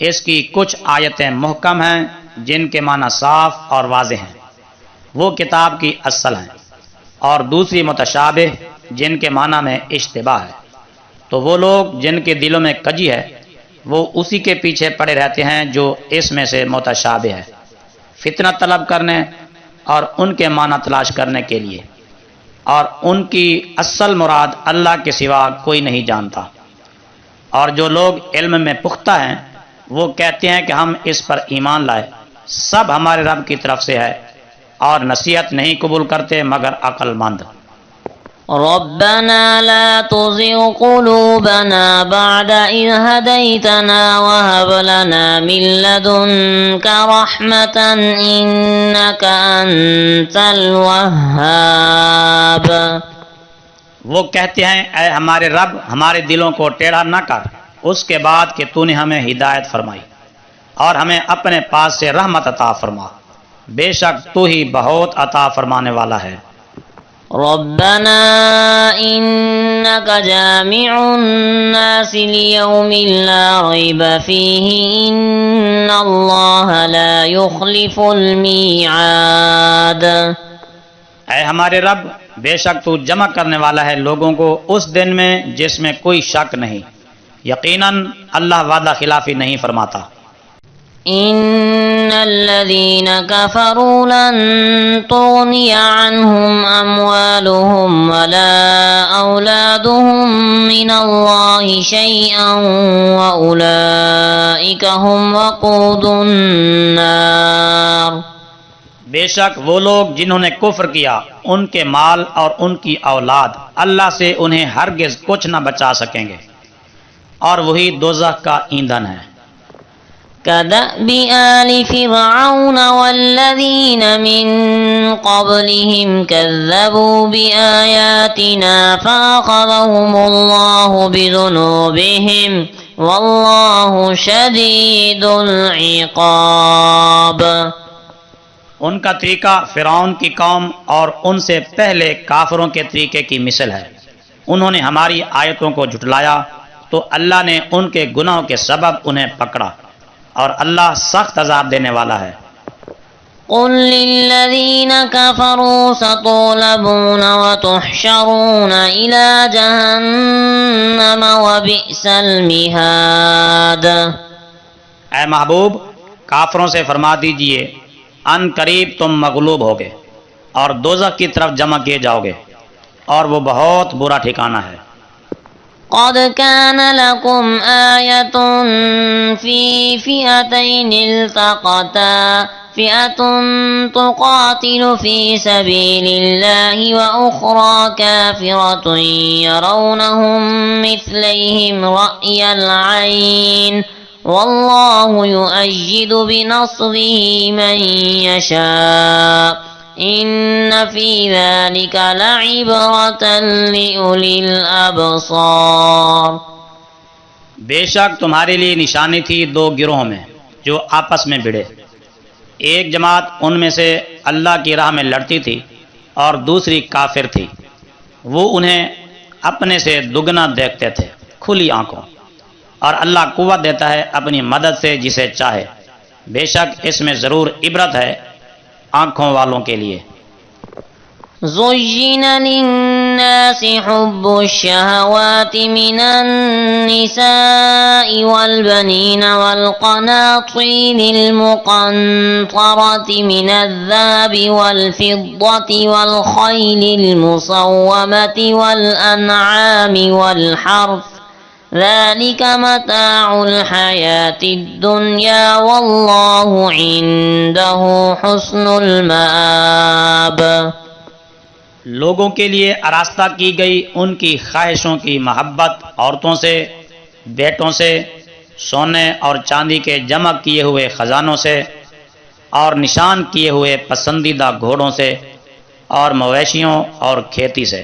اس کی کچھ آیتیں محکم ہیں جن کے معنی صاف اور واضح ہیں، وہ کتاب کی اصل ہیں، اور دوسری متشابہ جن کے معنی میں اشتباہ ہے. تو وہ لوگ جن کے دلوں میں کجی ہے وہ اسی کے پیچھے پڑے رہتے ہیں جو اس میں سے متشابہ ہے، فتنہ طلب کرنے اور ان کے معنی تلاش کرنے کے لیے، اور ان کی اصل مراد اللہ کے سوا کوئی نہیں جانتا. اور جو لوگ علم میں پختہ ہیں وہ کہتے ہیں کہ ہم اس پر ایمان لائے، سب ہمارے رب کی طرف سے ہے، اور نصیحت نہیں قبول کرتے مگر عقل مند۔ ربنا لا تزغ قلوبنا بعد إذ هديتنا وهب لنا من لدنك رحمة إنك أنت الوهاب۔ وہ کہتے ہیں اے ہمارے رب ہمارے دلوں کو ٹیڑھا نہ کر اس کے بعد کہ تو نے ہمیں ہدایت فرمائی، اور ہمیں اپنے پاس سے رحمت عطا فرما، بے شک تو ہی بہت عطا فرمانے والا ہے۔ ربنا إنك جامع الناس ليوم لا ريب فيه إن الله لا يخلف الميعاد۔ اے ہمارے رب بے شک تو جمع کرنے والا ہے لوگوں کو اس دن میں جس میں کوئی شک نہیں، یقیناً اللہ وعدہ خلافی نہیں فرماتا۔ إن الذين كفروا لن تغني عنهم أموالهم ولا أولادهم من الله شيئا وأولئك هم وقود النار۔ بے شک وہ لوگ جنہوں نے کفر کیا ان کے مال اور ان کی اولاد اللہ سے انہیں ہرگز کچھ نہ بچا سکیں گے، اور وہی دوزخ کا ایندھن ہے۔ كدأب آل فرعون والذين من قبلهم كذبوا بآياتنا فأخذهم الله بذنوبهم والله شديد العقاب۔ ان کا طریقہ فرعون کی قوم اور ان سے پہلے کافروں کے طریقے کی مثل ہے، انہوں نے ہماری آیتوں کو جھٹلایا تو اللہ نے ان کے گناہوں کے سبب انہیں پکڑا، اور اللہ سخت عذاب دینے والا ہے۔ قل للذین کفروا ستغلبون وتحشرون إلى جہنم وبئس المہاد۔ اے محبوب کافروں سے فرما دیجئے ان قریب تم مغلوب ہوگے اور دوزخ کی طرف جمع کیے جاؤ گے، اور وہ بہت برا ٹھکانہ ہے۔ قد كان لكم آية في فئتين التقتا فئة تقاتل في سبيل الله وأخرى كافرة يرونهم مثليهم رأي العين والله يؤيد بنصره من يشاء إن في ذلك لعبرة لأولي الأبصار۔ بے شک تمہارے لیے نشانی تھی دو گروہوں میں جو آپس میں بھڑے، ایک جماعت ان میں سے اللہ کی راہ میں لڑتی تھی اور دوسری کافر تھی، وہ انہیں اپنے سے دگنا دیکھتے تھے کھلی آنکھوں، اور اللہ قوت دیتا ہے اپنی مدد سے جسے چاہے، بے شک اس میں ضرور عبرت ہے آنکھوں والوں کے لیے۔ زين للناس حب الشهوات من النساء والبنين والقناطير المقنطرة من الذهب والفضة والخيل المصومة والأنعام والحرث ذلك متاع الحياة الدنيا والله عنده حسن المآب۔ لوگوں کے لیے آراستہ کی گئی ان کی خواہشوں کی محبت عورتوں سے، بیٹوں سے، سونے اور چاندی کے جمع کیے ہوئے خزانوں سے، اور نشان کیے ہوئے پسندیدہ گھوڑوں سے، اور مویشیوں اور کھیتی سے،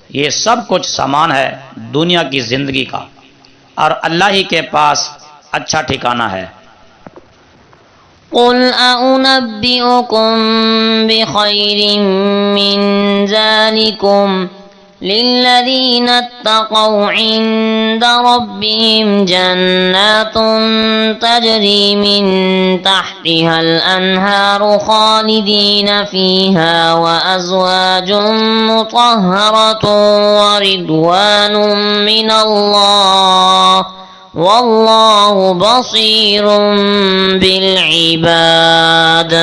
یہ سب کچھ سامان ہے دنیا کی زندگی کا، اور اللہ ہی کے پاس اچھا ٹھکانہ ہے۔ قل أنبئكم بخير من ذلكم للذين اتقوا عند ربهم جنات تجري من تحتها الأنهار خالدين فيها وأزواج مطهرة ورضوان من الله واللہ بصیر بالعباد۔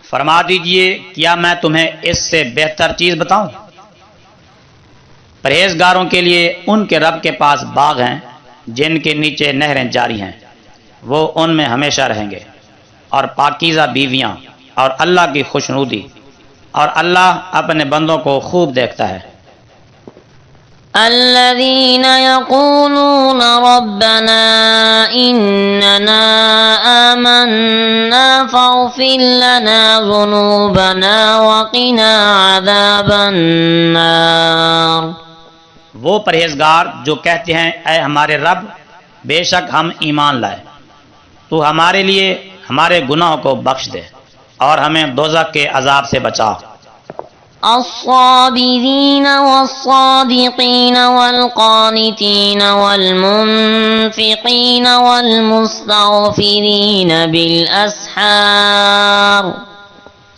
فرما دیجئے کیا میں تمہیں اس سے بہتر چیز بتاؤں؟ پرہیزگاروں کے لیے ان کے رب کے پاس باغ ہیں جن کے نیچے نہریں جاری ہیں، وہ ان میں ہمیشہ رہیں گے، اور پاکیزہ بیویاں، اور اللہ کی خوشنودی، اور اللہ اپنے بندوں کو خوب دیکھتا ہے۔ الذين يقولون ربنا إننا آمنا فاغفر لنا ذنوبنا وقنا عذاب النار۔ وہ پرہیزگار جو کہتے ہیں اے ہمارے رب، بے شک ہم ایمان لائے، تو ہمارے لیے ہمارے گناہوں کو بخش دے اور ہمیں دوزخ کے عذاب سے بچا۔ الصابرين والصادقين والقانتين والمنفقين والمستغفرين بالأسحار۔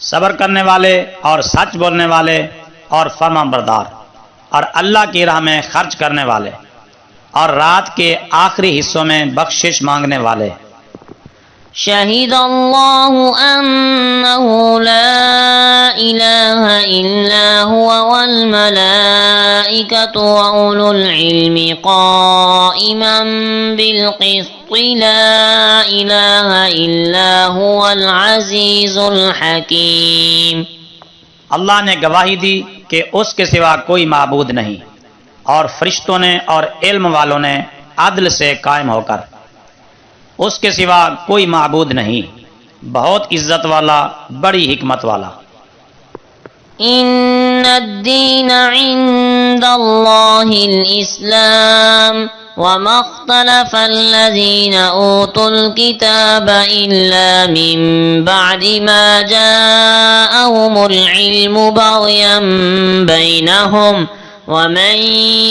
صبر کرنے والے اور سچ بولنے والے اور فرمان بردار اور اللہ کی راہ میں خرچ کرنے والے اور رات کے آخری حصوں میں بخشش مانگنے والے۔ شہد اللہ انہ لا الہ الا هو والملائکۃ واولو العلم قائما بالقسط لا الہ الا هو العزیز الحکیم۔ اللہ نے گواہی دی کہ اس کے سوا کوئی معبود نہیں، اور فرشتوں نے اور علم والوں نے عدل سے قائم ہو کر، اس کے سوا کوئی معبود نہیں، بہت عزت والا، بڑی حکمت والا۔ ان الدین عند اللہ الاسلام وما اختلف الذین اوتوا الكتاب الا من بعد ما جاءهم العلم بغیا بینہم ومن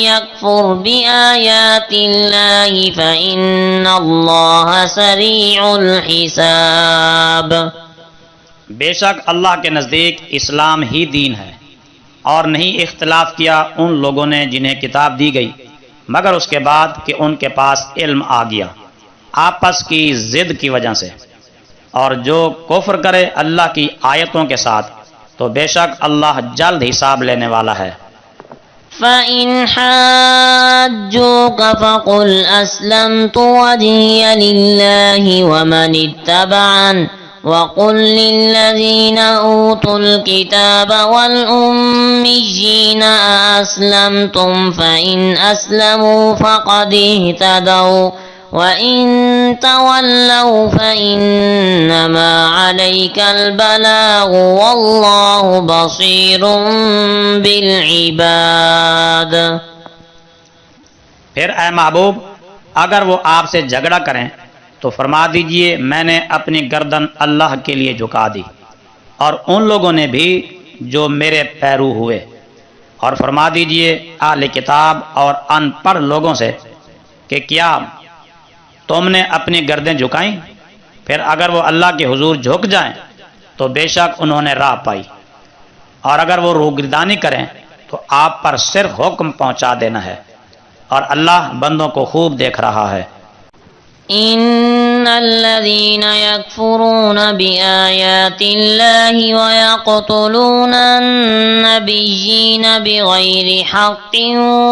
يكفر بآيات الله فإن الله سريع الحساب۔ بے شک اللہ کے نزدیک اسلام ہی دین ہے، اور نہیں اختلاف کیا ان لوگوں نے جنہیں کتاب دی گئی مگر اس کے بعد کہ ان کے پاس علم آ گیا آپس کی ضد کی وجہ سے، اور جو کفر کرے اللہ کی آیتوں کے ساتھ تو بے شک اللہ جلد حساب لینے والا ہے۔ فَإِنْ حَاجُّوكَ فَقُلْ أَسْلَمْتُ وَجْهِيَ لِلَّهِ وَمَنِ اتَّبَعَنِ وَقُلْ لِلَّذِينَ أُوتُوا الْكِتَابَ وَالْأُمِّيِّينَ أَأَسْلَمْتُمْ فَإِنْ أَسْلَمُوا فَقَدِ اهْتَدَوْا وَإِنْ تَوَلَّوْا فَإِنَّمَا عَلَيْكَ الْبَلَاغُ وَاللَّهُ بَصِيرٌ بِالْعِبَادِ۔ پھر اے محبوب، اگر وہ آپ سے جھگڑا کریں تو فرما دیجئے میں نے اپنی گردن اللہ کے لیے جھکا دی، اور ان لوگوں نے بھی جو میرے پیرو ہوئے، اور فرما دیجئے اہل کتاب اور ان پڑھ لوگوں سے کہ کیا تم نے اپنی گردیں جھکائیں؟ پھر اگر وہ اللہ کے حضور جھک جائیں تو بے شک انہوں نے راہ پائی، اور اگر وہ روگردانی کریں تو آپ پر صرف حکم پہنچا دینا ہے، اور اللہ بندوں کو خوب دیکھ رہا ہے۔ ان الذين يكفرون بآيات الله ويقتلون النبيين بغير حق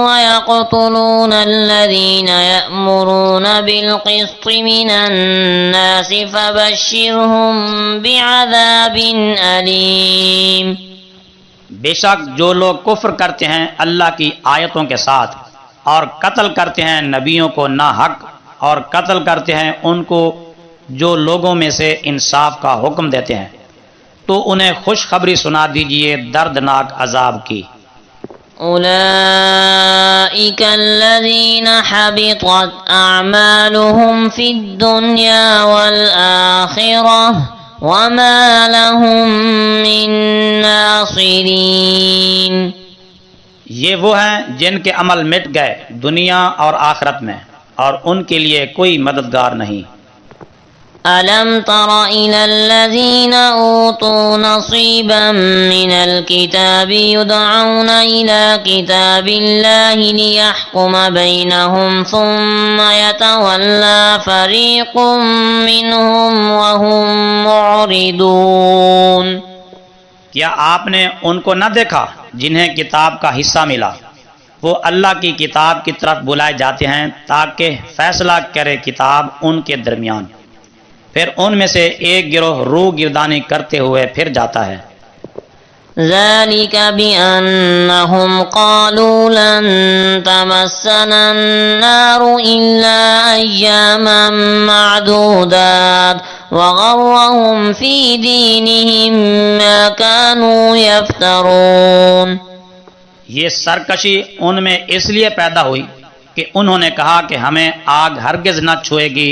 ويقتلون الذين يأمرون بالقسط من الناس فبشرهم بعذاب أليم۔ بے شک جو لوگ کفر کرتے ہیں اللہ کی آیتوں کے ساتھ، اور قتل کرتے ہیں نبیوں کو ناحق، اور قتل کرتے ہیں ان کو جو لوگوں میں سے انصاف کا حکم دیتے ہیں، تو انہیں خوشخبری سنا دیجئے دردناک عذاب کی۔ اولئک الذین حبطت اعمالهم فی الدنیا والآخرہ وما لهم من ناصرین۔ یہ وہ ہیں جن کے عمل مٹ گئے دنیا اور آخرت میں، اور ان کے لیے کوئی مددگار نہیں۔ أَلَمْ تَرَ إِلَى الَّذِينَ أُوتُوا نَصِيبًا مِنَ الْكِتَابِ يُدْعَوْنَ إِلَى كِتَابِ اللَّهِ لِيَحْكُمَ بَيْنَهُمْ ثُمَّ يَتَوَلَّى فَرِيقٌ مِّنْهُمْ وَهُمْ مُعْرِضُونَ۔ کیا آپ نے ان کو نہ دیکھا جنہیں کتاب کا حصہ ملا وہ اللہ کی کتاب کی طرف بلائے جاتے ہیں تاکہ فیصلہ کرے کتاب ان کے درمیان، پھر ان میں سے ایک گروہ روح گردانی کرتے ہوئے پھر جاتا ہے۔ ذلك بأنهم قالوا لن تمسنا النار إلا أياما معدودات وغرهم في دينهم ما كانوا يفترون۔ یہ سرکشی ان میں اس لیے پیدا ہوئی کہ انہوں نے کہا کہ ہمیں آگ ہرگز نہ چھوئے گی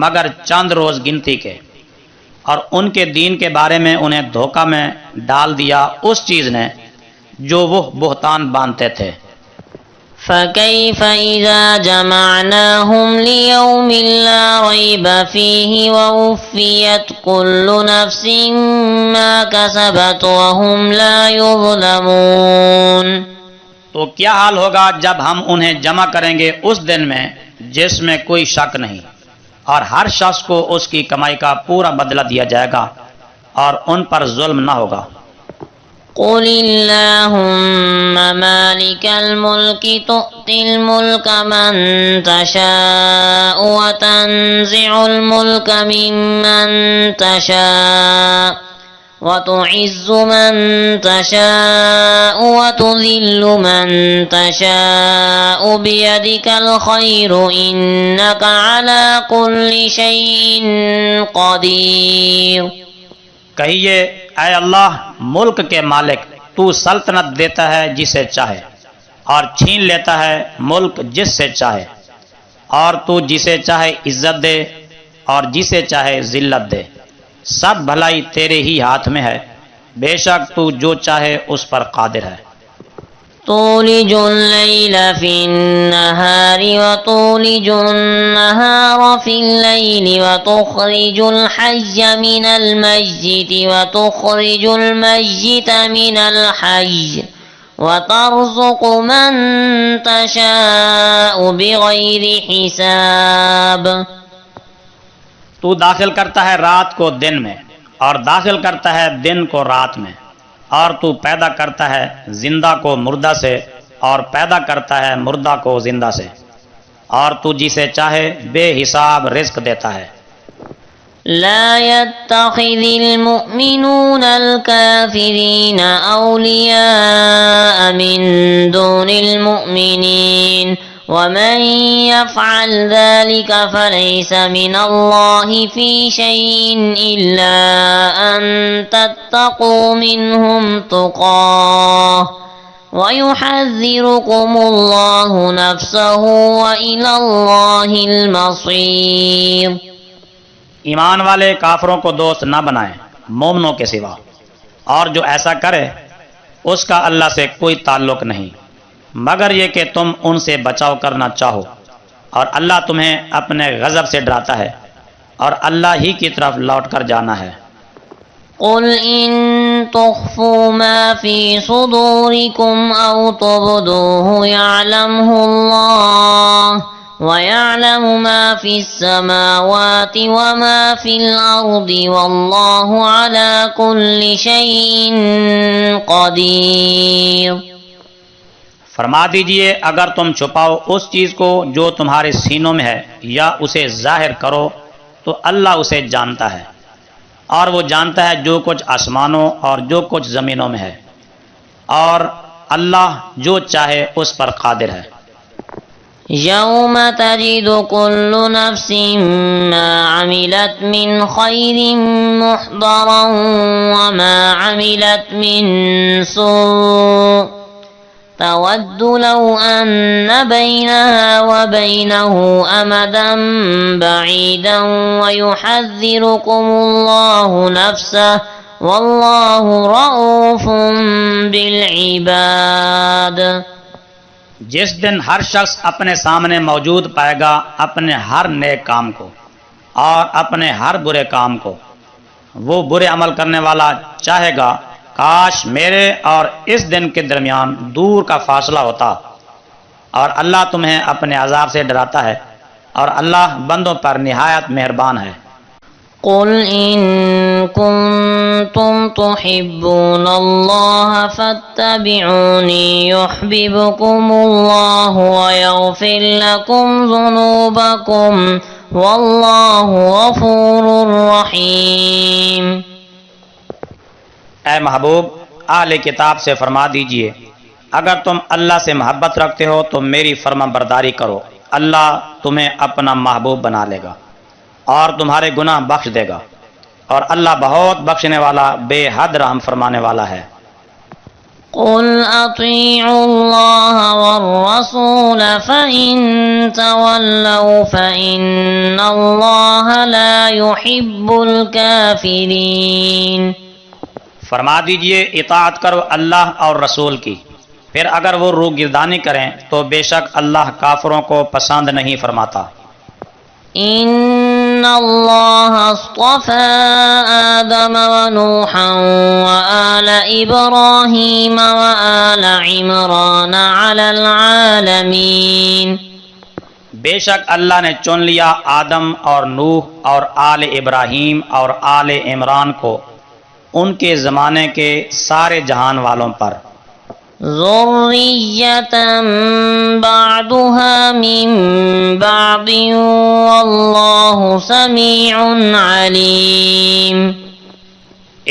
مگر چند روز گنتی کے، اور ان کے دین کے بارے میں انہیں دھوکہ میں ڈال دیا اس چیز نے جو وہ بہتان باندھتے تھے۔ فكيف إذا جمعناهم ليوم لا ريب فيه ووفيت كل نفس ما كسبت وهم لا يظلمون۔ تو کیا حال ہوگا جب ہم انہیں جمع کریں گے اس دن میں جس میں کوئی شک نہیں، اور ہر شخص کو اس کی کمائی کا پورا بدلہ دیا جائے گا اور ان پر ظلم نہ ہوگا۔ قل اللهم مالك الملك تؤتي الملك من تشاء وتنزع الملك ممن تشاء وتعز من تشاء وتذل من تشاء بيدك الخير إنك على كل شيء قدير۔ کہیے اے اللہ ملک کے مالک، تو سلطنت دیتا ہے جسے چاہے اور چھین لیتا ہے ملک جس سے چاہے، اور تو جسے چاہے عزت دے اور جسے چاہے ذلت دے، سب بھلائی تیرے ہی ہاتھ میں ہے، بے شک تو جو چاہے اس پر قادر ہے۔ تولج الليل في النهار وتولج النهار في الليل وتخرج الحي من الميت وتخرج الميت من الحي وترزق من تشاء بغير حساب۔ تو داخل کرتا ہے رات کو دن میں اور داخل کرتا ہے دن کو رات میں، اور تو پیدا کرتا ہے زندہ کو مردہ سے اور پیدا کرتا ہے مردہ کو زندہ سے، اور تو جسے چاہے بے حساب رزق دیتا ہے۔ لا يتخذ المؤمنون الكافرين أولياء من دون المؤمنين ومن يفعل ذلك فليس من الله في شيء إلا أن تتقوا منهم تقاه ويحذركم الله نفسه وإلى الله المصير۔ ایمان والے کافروں کو دوست نہ بنائیں مومنوں کے سوا، اور جو ایسا کرے اس کا اللہ سے کوئی تعلق نہیں مگر یہ کہ تم ان سے بچاؤ کرنا چاہو، اور اللہ تمہیں اپنے غضب سے ڈراتا ہے اور اللہ ہی کی طرف لوٹ کر جانا ہے۔ قل إن تخفوا ما في صدوركم أو تبدوه يعلمه الله ويعلم ما في السماوات وما في الأرض والله على كل شيء قدير۔ فرما دیجئے اگر تم چھپاؤ اس چیز کو جو تمہارے سینوں میں ہے یا اسے ظاہر کرو تو اللہ اسے جانتا ہے، اور وہ جانتا ہے جو کچھ آسمانوں اور جو کچھ زمینوں میں ہے، اور اللہ جو چاہے اس پر قادر ہے۔ يوم تجد كل نفس ما عملت من خير محضرا وما عملت من سوء تود لو أن بينها وبينه أمدا بعيدا ويحذركم الله نفسه والله رؤوف بالعباد۔ جس دن ہر شخص اپنے سامنے موجود پائے گا اپنے ہر نیک کام کو اور اپنے ہر برے کام کو، وہ برے عمل کرنے والا چاہے گا کاش میرے اور اس دن کے درمیان دور کا فاصلہ ہوتا، اور اللہ تمہیں اپنے عذاب سے ڈراتا ہے اور اللہ بندوں پر نہایت مہربان ہے۔ قل إن كنتم تحبون الله فاتبعوني يحببكم الله ويغفر لكم ذنوبكم والله غفور رحيم۔ اے محبوب، اہل کتاب سے فرما دیجئے اگر تم اللہ سے محبت رکھتے ہو تو میری فرما برداری کرو، اللہ تمہیں اپنا محبوب بنا لے گا اور تمہارے گناہ بخش دے گا، اور اللہ بہت بخشنے والا بے حد رحم فرمانے والا ہے۔ قل اطیعوا اللہ والرسول فإن تولوا فإن اللہ لا يحب الكافرین۔ فرما دیجئے اطاعت کرو اللہ اور رسول کی، پھر اگر وہ روگردانی کریں تو بے شک اللہ کافروں کو پسند نہیں فرماتا۔ ان اللہ اصطفى آدم ونوحا وآل ابراہیم وآل عمران علی العالمین۔ بے شک اللہ نے چن لیا آدم اور نوح اور آل ابراہیم اور آل عمران کو ان کے زمانے کے سارے جہان والوں پر۔ ذریۃ بعضها من بعض واللہ سمیع علیم۔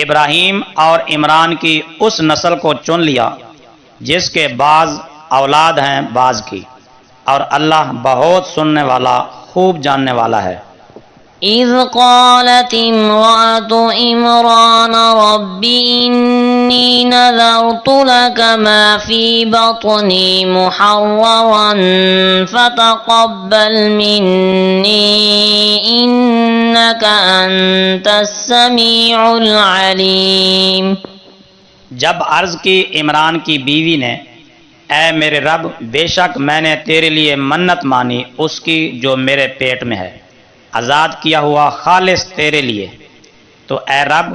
ابراہیم اور عمران کی اس نسل کو چن لیا جس کے بعض اولاد ہیں بعض کی، اور اللہ بہت سننے والا خوب جاننے والا ہے۔ اذ قالت امرأة عمران رب انی نذرت لك ما في بطني محررا فتقبل مني انك انت السمیع العلیم۔ جب عرض کی عمران کی بیوی نے، اے میرے رب، بے شک میں نے تیرے لیے منت مانی اس کی جو میرے پیٹ میں ہے، آزاد کیا ہوا خالص تیرے لیے، تو اے رب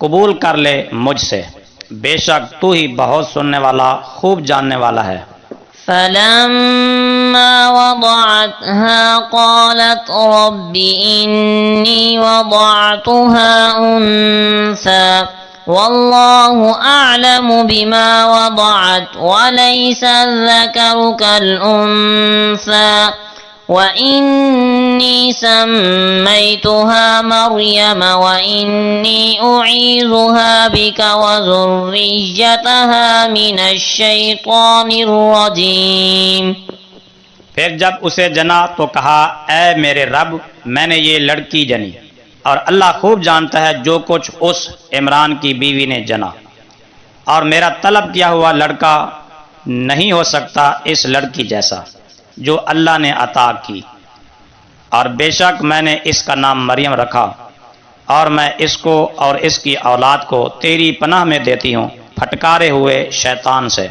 قبول کر لے مجھ سے، بے شک تو ہی بہت سننے والا خوب جاننے والا ہے۔ فلما وضعتها قالت رب إني وضعتها أنثى والله أعلم بما وضعت وليس الذكر كالأنثى وإني سميتها مريم وإني أعيذها بك وذريتها من الشيطان الرجيم۔ پھر جب اسے جنا تو کہا، اے میرے رب، میں نے یہ لڑکی جنی، اور اللہ خوب جانتا ہے جو کچھ اس عمران کی بیوی نے جنا، اور میرا طلب کیا ہوا لڑکا نہیں ہو سکتا اس لڑکی جیسا جو اللہ نے عطا کی، اور بے شک میں نے اس کا نام مریم رکھا، اور میں اس کو اور اس کی اولاد کو تیری پناہ میں دیتی ہوں پھٹکارے ہوئے شیطان سے۔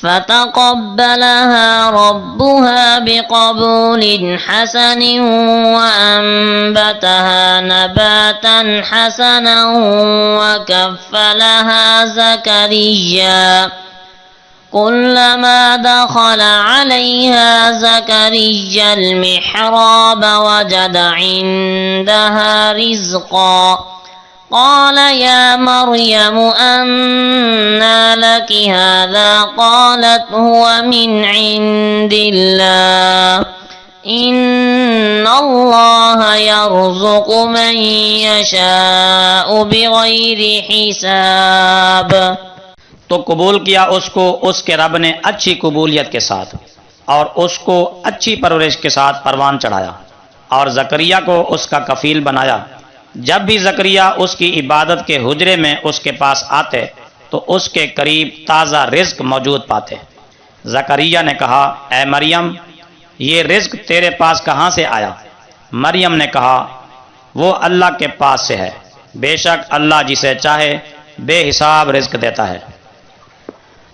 فتقبلها ربها بقبول حسن وأنبتها نباتا حسنا وكفلها زكريا كلما دخل عليها زكريا المحراب وجد عندها رزقا قال يا مريم أنى لك هذا قالت هو من عند الله إن الله يرزق من يشاء بغير حساب۔ تو قبول کیا اس کو اس کے رب نے اچھی قبولیت کے ساتھ، اور اس کو اچھی پرورش کے ساتھ پروان چڑھایا، اور زکریا کو اس کا کفیل بنایا۔ جب بھی زکریا اس کی عبادت کے حجرے میں اس کے پاس آتے تو اس کے قریب تازہ رزق موجود پاتے۔ زکریا نے کہا، اے مریم، یہ رزق تیرے پاس کہاں سے آیا؟ مریم نے کہا، وہ اللہ کے پاس سے ہے، بے شک اللہ جسے چاہے بے حساب رزق دیتا ہے۔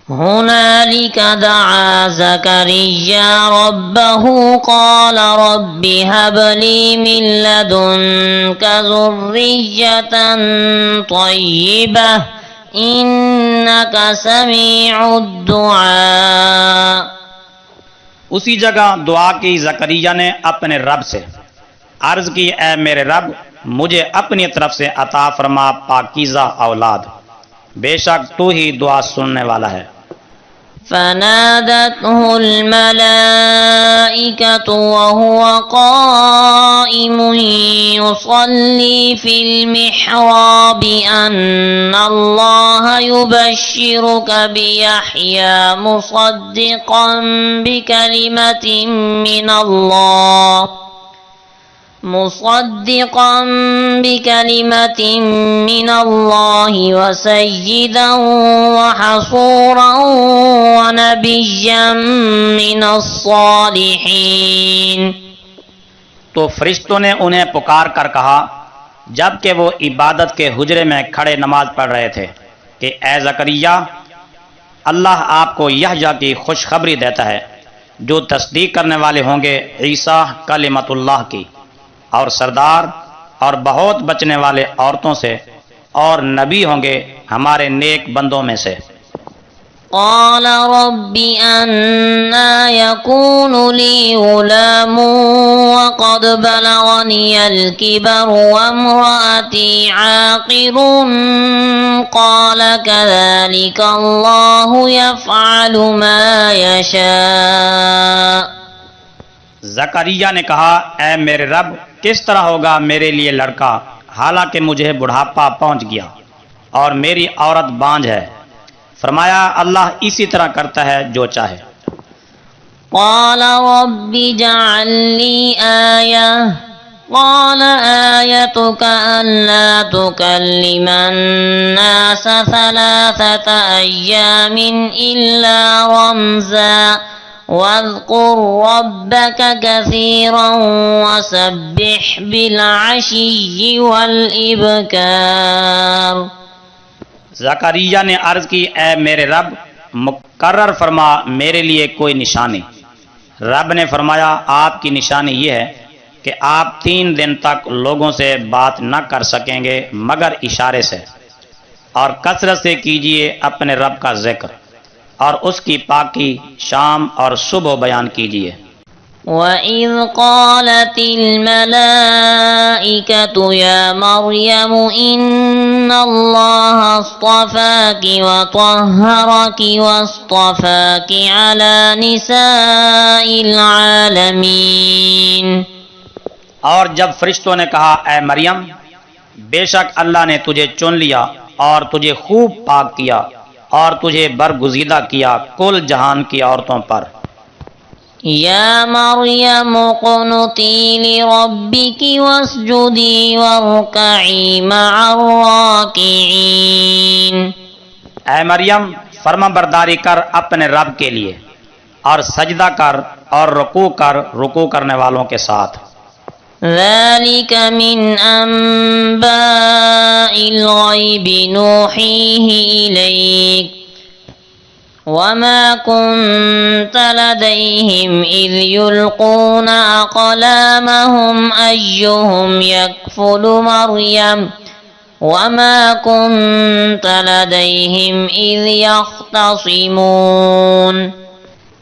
هنالك دعا زكريا ربه قال رب هب لي من لدنك ذرية طيبة إنك سميع الدعاء۔ اسی جگہ دعا کی زکریا نے اپنے رب سے، عرض کی، اے میرے رب، مجھے اپنی طرف سے عطا فرما پاکیزہ اولاد، بے شک تو ہی دعا سننے والا ہے۔ فنادته الملائكة وهو قائم يصلي في المحراب أن الله يبشرك بيحيى مصدقا بكلمة من الله وسيدا وحصورا ونبيا من الصالحين۔ تو فرشتوں نے انہیں پکار کر کہا جب کہ وہ عبادت کے حجرے میں کھڑے نماز پڑھ رہے تھے کہ اے زکریا، اللہ آپ کو یحییٰ کی خوشخبری دیتا ہے جو تصدیق کرنے والے ہوں گے عیسیٰ کلمۃ اللہ کی، اور سردار اور بہت بچنے والے عورتوں سے، اور نبی ہوں گے ہمارے نیک بندوں میں سے۔ قال رب أنا يكون لي غلام وقد بلغني الكبر وامرأتي عاقر قال كذلك الله يفعل ما يشاء۔ زکریا نے کہا اے میرے رب، کس طرح ہوگا میرے لیے لڑکا حالانکہ مجھے بڑھاپا پہنچ گیا اور میری عورت بانجھ ہے؟ فرمایا اللہ اسی طرح کرتا ہے جو چاہے۔ قال رب اجعل لي آية قال آيتك ألا تكلم الناس 3 أيام إلا رمزا واذكر ربك كثيرا وسبح بالعشي والإبكار۔ زکریا نے عرض کی اے میرے رب، مقرر فرما میرے لیے کوئی نشانی۔ رب نے فرمایا آپ کی نشانی یہ ہے کہ آپ 3 دن تک لوگوں سے بات نہ کر سکیں گے مگر اشارے سے، اور کثرت سے کیجئے اپنے رب کا ذکر اور اس کی پاکی شام اور صبح بیان کیجئے۔ وَإِذْ قَالَتِ الْمَلَائِكَةُ يَا مَرْيَمُ إِنَّ اللَّهَ اصْطَفَاكِ وَطَهَّرَكِ وَاصْطَفَاكِ عَلَى نِسَاءِ الْعَالَمِينَ۔ اور جب فرشتوں نے کہا اے مریم، بے شک اللہ نے تجھے چن لیا اور تجھے خوب پاک کیا اور تجھے برگزیدہ کیا کل جہان کی عورتوں پر۔ یا مریم اقنتی لربک واسجدی وارکعی مع الراکعین۔ اے مریم فرما برداری کر اپنے رب کے لیے اور سجدہ کر اور رکوع کرنے والوں کے ساتھ۔ ذلك من انباء الغیب نوحیہ الیک وما كنت لديهم إذ يلقون أقلامهم أيهم يكفل مريم وما كنت لديهم إذ يختصمون۔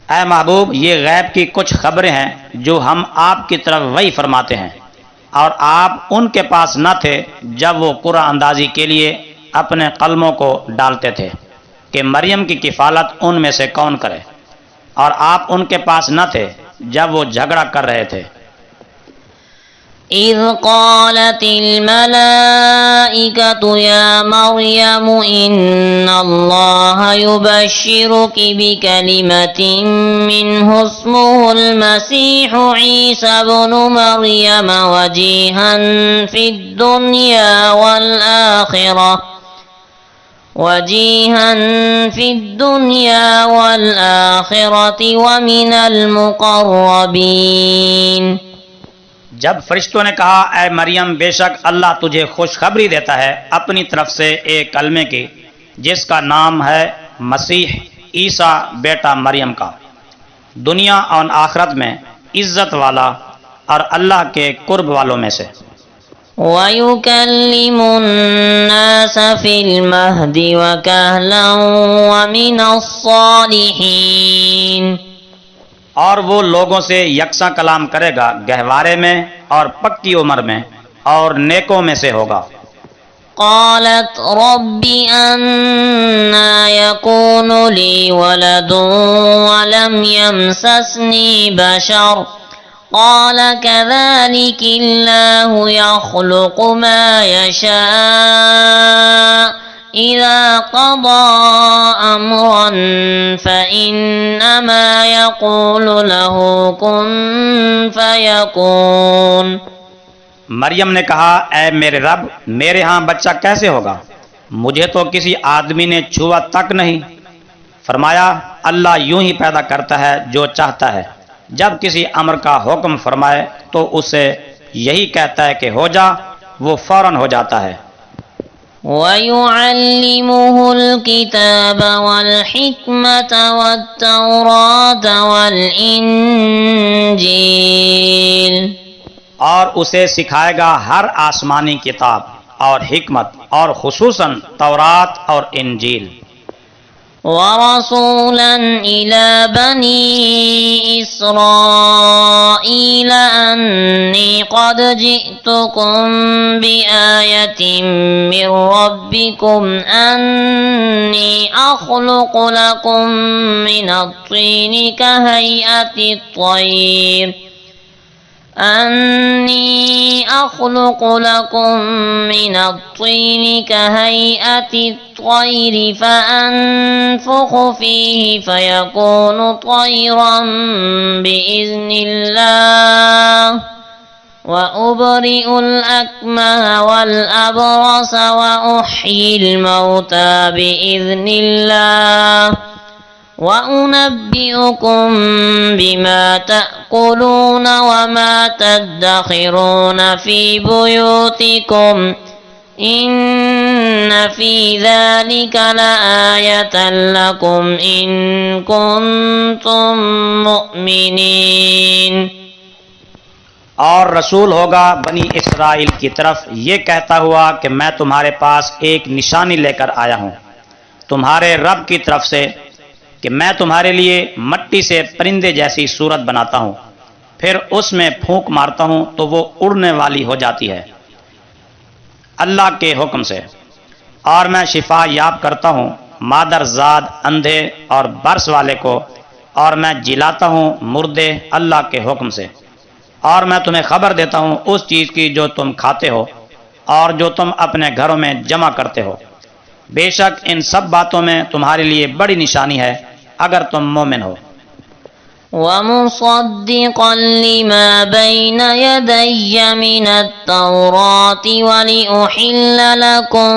اے محبوب، یہ غیب کی کچھ خبریں ہیں جو ہم آپ کی طرف وحی فرماتے ہیں، اور آپ ان کے پاس نہ تھے جب وہ قرعہ اندازی کے لیے اپنے قلموں کو ڈالتے تھے کہ مریم کی کفالت ان میں سے کون کرے، اور آپ ان کے پاس نہ تھے جب وہ جھگڑا کر رہے تھے۔ اذ قالت الملائکة یا مریم ان اللہ یبشرک بکلمة منہ اسمہ المسیح عیسی بن مریم وجیہا فی الدنیا والآخرہ ومن المقربین۔ جب فرشتوں نے کہا اے مریم، بے شک اللہ تجھے خوشخبری دیتا ہے اپنی طرف سے ایک کلمے کی جس کا نام ہے مسیح عیسیٰ بیٹا مریم کا، دنیا اور آخرت میں عزت والا اور اللہ کے قرب والوں میں سے۔ وَيُكَلِّمُ النَّاسَ فِي الْمَهْدِ وَكَهْلًا وَمِنَ الصَّالِحِينَ۔ اور وہ لوگوں سے یکساں کلام کرے گا گہوارے میں اور پکی عمر میں، اور نیکوں میں سے ہوگا۔ قالت رب أنا يكون لي ولد ولم يمسسني بشر قال كذلك الله يخلق ما يشاء إذا قضى أمرا فإنما يقول له كن فيكون۔ مریم نے کہا اے میرے رب، میرے ہاں بچہ کیسے ہوگا؟ مجھے تو کسی آدمی نے چھوا تک نہیں۔ فرمایا اللہ یوں ہی پیدا کرتا ہے جو چاہتا ہے، جب کسی امر کا حکم فرمائے تو اسے یہی کہتا ہے کہ ہو جا، وہ فوراً ہو جاتا ہے۔ وَيُعَلِّمُهُ الْكِتَابَ وَالْحِكْمَةَ وَالتَّوْرَاةَ وَالْإِنْجِيلَ، اور اسے سکھائے گا ہر آسمانی کتاب اور حکمت، اور خصوصاً تورات اور انجیل۔ وَرَسُولًا إِلَى بَنِي إِسْرَائِيلَ أَنِّي قَدْ جِئْتُكُم بِآيَةٍ مِّن رَّبِّكُمْ أَنِّي أَخْلُقُ لَكُم مِّنَ الطِّينِ كهيئة الطير فأنفخ فيه فيكون طيرا بإذن الله وأبرئ الأكمه والأبرص وأحيي الموتى بإذن الله وَأُنَبِّئُكُم بِمَا تَأْكُلُونَ وَمَا تَدَّخِرُونَ فِي بُيُوتِكُمْ إِنَّ فِي ذَلِكَ لَآيَةً لَكُمْ إِن كُنتُم مُّؤْمِنِينَ۔ اور رسول ہوگا بنی اسرائیل کی طرف یہ کہتا ہوا کہ میں تمہارے پاس ایک نشانی لے کر آیا ہوں تمہارے رب کی طرف سے، کہ میں تمہارے لیے مٹی سے پرندے جیسی صورت بناتا ہوں، پھر اس میں پھونک مارتا ہوں تو وہ اڑنے والی ہو جاتی ہے اللہ کے حکم سے، اور میں شفا یاب کرتا ہوں مادر زاد اندھے اور برس والے کو، اور میں جلاتا ہوں مردے اللہ کے حکم سے، اور میں تمہیں خبر دیتا ہوں اس چیز کی جو تم کھاتے ہو اور جو تم اپنے گھروں میں جمع کرتے ہو، بے شک ان سب باتوں میں تمہارے لیے بڑی نشانی ہے اگر تم مومن ہو۔ وَمُصَدِّقًا لِمَا بَيْنَ يَدَيَّ مِنَ التَّوْرَاةِ وَلِأُحِلَّ لَكُم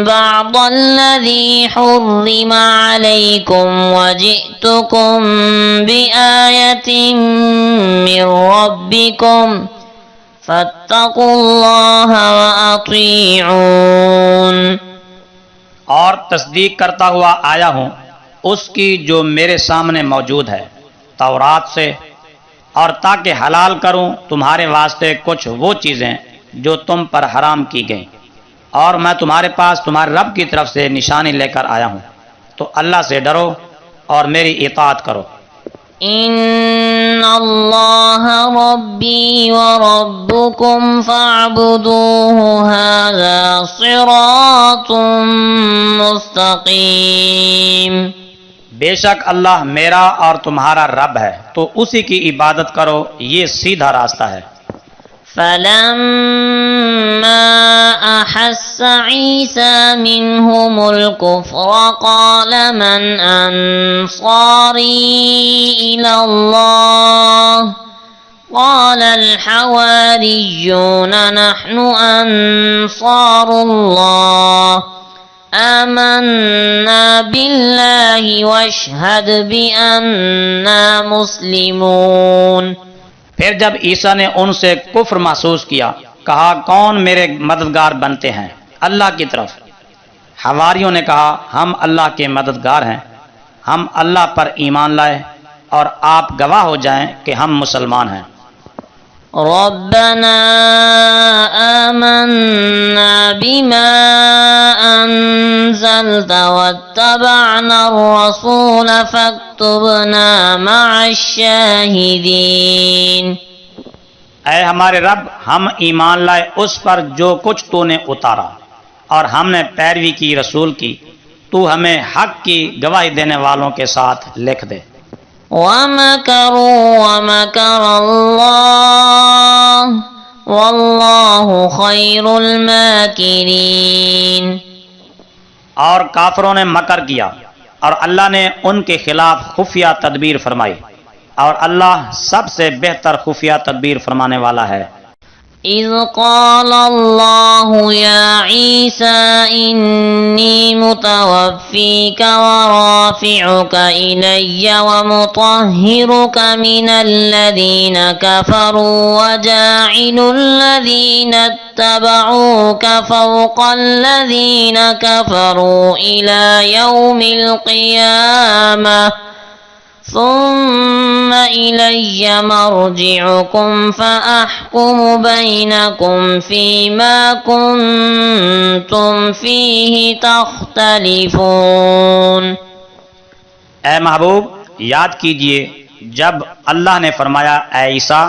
بَعْضَ الَّذِي حُرِّمَ عَلَيْكُمْ وَجِئْتُكُم بِآيَةٍ مِّن رَّبِّكُمْ فَاتَّقُوا اللَّهَ وَأَطِيعُونِ۔ اور تصدیق کرتا ہوا آیا ہوں اس کی جو میرے سامنے موجود ہے تورات سے، اور تاکہ حلال کروں تمہارے واسطے کچھ وہ چیزیں جو تم پر حرام کی گئیں، اور میں تمہارے پاس تمہارے رب کی طرف سے نشانی لے کر آیا ہوں، تو اللہ سے ڈرو اور میری اطاعت کرو۔ ان اللہ ربی وربکم فاعبدوہ ھذا صراط مستقیم۔ بے شک اللہ میرا اور تمہارا رب ہے، تو اسی کی عبادت کرو، یہ سیدھا راستہ ہے۔ فلما احس عیسی منہم الکفر قال من انصاری الی اللہ قال الحواریون نحن انصار اللہ آمنا باللہ واشہد بأننا مسلمون۔ پھر جب عیسیٰ نے ان سے کفر محسوس کیا، کہا کون میرے مددگار بنتے ہیں اللہ کی طرف؟ حواریوں نے کہا ہم اللہ کے مددگار ہیں، ہم اللہ پر ایمان لائے اور آپ گواہ ہو جائیں کہ ہم مسلمان ہیں۔ ربنا آمنا بما انزلت واتبعنا الرسول فاكتبنا مع الشاہدین۔ اے ہمارے رب، ہم ایمان لائے اس پر جو کچھ تو نے اتارا، اور ہم نے پیروی کی رسول کی، تو ہمیں حق کی گواہی دینے والوں کے ساتھ لکھ دے۔ وَمَكَرُوا وَمَكَرَ اللَّهُ وَاللَّهُ خَيْرُ الْمَاكِرِينَ۔ اور کافروں نے مکر کیا اور اللہ نے ان کے خلاف خفیہ تدبیر فرمائی، اور اللہ سب سے بہتر خفیہ تدبیر فرمانے والا ہے۔ إِذْ قَالَ اللَّهُ يَا عِيسَى إِنِّي مُتَوَفِّيكَ وَرَافِعُكَ إِلَيَّ وَمُطَهِّرُكَ مِنَ الَّذِينَ كَفَرُوا وَجَاعِلُ الَّذِينَ اتَّبَعُوكَ فَوْقَ الَّذِينَ كَفَرُوا إِلَى يَوْمِ الْقِيَامَةِ ثم إلي مرجعكم فأحكم بينكم فيما كنتم فيه تختلفون۔ اے محبوب، یاد کیجئے جب اللہ نے فرمایا، اے عیسیٰ،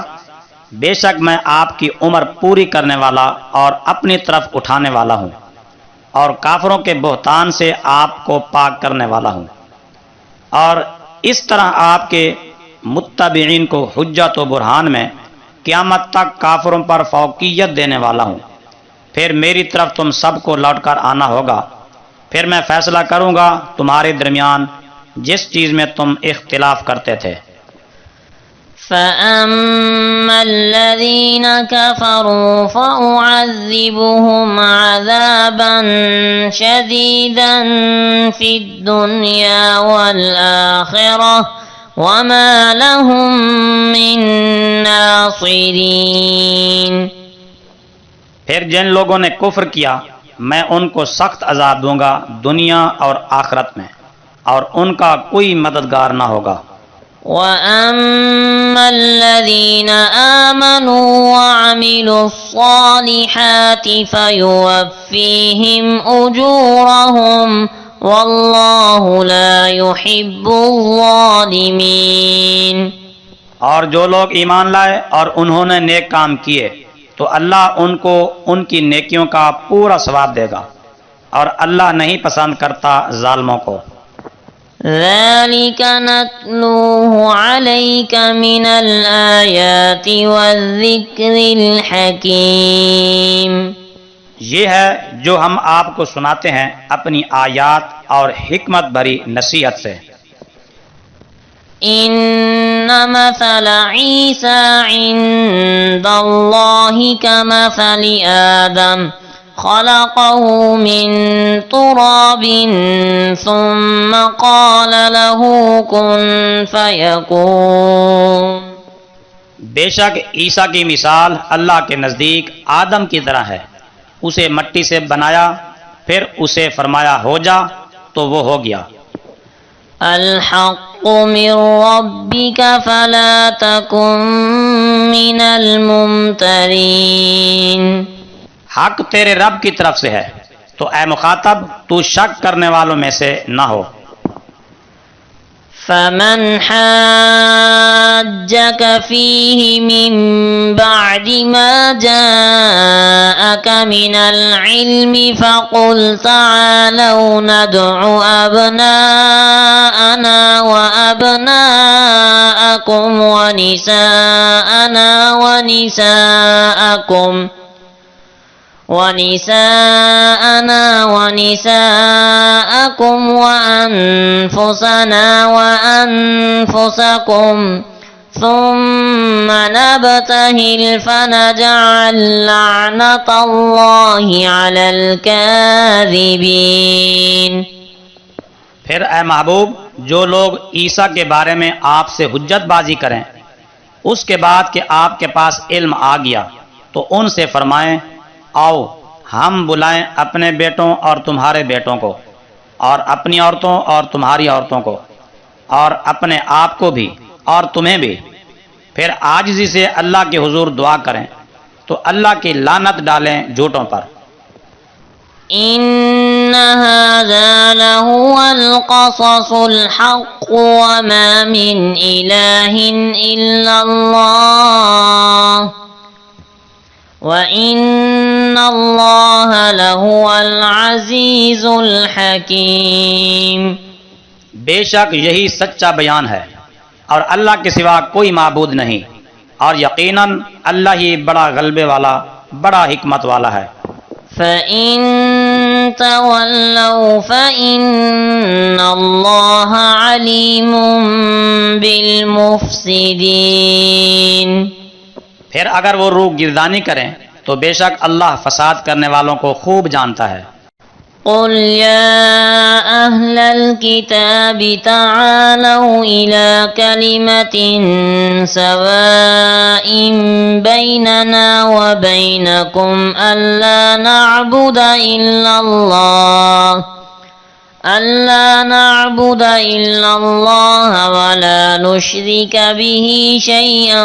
بے شک میں آپ کی عمر پوری کرنے والا اور اپنی طرف اٹھانے والا ہوں، اور کافروں کے بہتان سے آپ کو پاک کرنے والا ہوں، اور اس طرح آپ کے متبعین کو حجت و برہان میں قیامت تک کافروں پر فوقیت دینے والا ہوں۔ پھر میری طرف تم سب کو لوٹ کر آنا ہوگا، پھر میں فیصلہ کروں گا تمہارے درمیان جس چیز میں تم اختلاف کرتے تھے۔ فَأَمَّا الَّذِينَ كَفَرُوا فَأُعَذِّبُهُمْ عَذَابًا شَدِيدًا فِي الدُّنْيَا وَالْآخِرَةِ وَمَا لَهُم مِّن نَّاصِرِينَ۔ پھر جن لوگوں نے کفر کیا میں ان کو سخت عذاب دوں گا دنیا اور آخرت میں، اور ان کا کوئی مددگار نہ ہوگا۔ وَأَمَّا الَّذِينَ آمَنُوا وَعَمِلُوا الصَّالِحَاتِ فَيُوَفِّيهِمْ أُجُورَهُمْ وَاللَّهُ لَا يُحِبُّ الظَّالِمِينَ۔ اور جو لوگ ایمان لائے اور انہوں نے نیک کام کیے تو اللہ ان کو ان کی نیکیوں کا پورا ثواب دے گا، اور اللہ نہیں پسند کرتا ظالموں کو۔ ذَلِكَ نَتْلُوهُ عَلَيْكَ مِنَ الْآيَاتِ وَالذِّكْرِ الْحَكِيمِ۔ یہ ہے جو ہم آپ کو سناتے ہیں اپنی آیات اور حکمت بھری نصیحت سے۔ إِنَّ مَثَلَ عِيسَى عِندَ اللَّهِ كَمَثَلِ آدَمَ خَلَقَهُ مِن تُرَابٍ ثُمَّ قَالَ لَهُ كُن فَيَكُونُ۔ بے شک عیسیٰ کی مثال اللہ کے نزدیک آدم کی طرح ہے، اسے مٹی سے بنایا، پھر اسے فرمایا ہو جا تو وہ ہو گیا۔ الحق من ربك فلا تكن من الممترين۔ حق تیرے رب کی طرف سے ہے، تو اے مخاطب تو شک کرنے والوں میں سے نہ ہو۔ فمن حاجك فيه من بعد ما جاءك من العلم فقل تعالوا ندع أبناءنا وأبناءكم ونساءنا ونساءكم وأنفسنا وأنفسكم ثم نبتهل فنجعل لعنة الله على الكاذبين۔ پھر اے محبوب، جو لوگ عیسیٰ کے بارے میں آپ سے حجت بازی کریں اس کے بعد کہ آپ کے پاس علم آ گیا تو ان سے فرمائیں، آؤ ہم بلائیں اپنے بیٹوں اور تمہارے بیٹوں کو، اور اپنی عورتوں اور تمہاری عورتوں کو، اور اپنے آپ کو بھی اور تمہیں بھی، پھر عاجزی سے اللہ کے حضور دعا کریں تو اللہ کی لعنت ڈالیں جھوٹوں پر۔ إن هذا لهو القصص الحق وما من إله إلا الله وَإِنَّ اللَّهَ لَهُوَ الْعَزِيزُ الْحَكِيمُ۔ بے شک یہی سچا بیان ہے اور اللہ کے سوا کوئی معبود نہیں، اور یقیناً اللہ ہی بڑا غلبے والا، بڑا حکمت والا ہے۔ فَإِن تَوَلَّوْا فَإِنَّ اللَّهَ عَلِيمٌ بِالْمُفْسِدِينَ۔ پھر اگر وہ روح گردانی کریں تو بے شک اللہ فساد کرنے والوں کو خوب جانتا ہے۔ قُلْ يَا أَهْلَ الْكِتَابِ تَعَالَوْا إِلَى كَلِمَةٍ سَوَاءٍ بَيْنَنَا وَبَيْنَكُمْ أَلَّا نَعْبُدَ إِلَّا اللَّهَ وَلَا نُشْرِكَ بِهِ شَيْئًا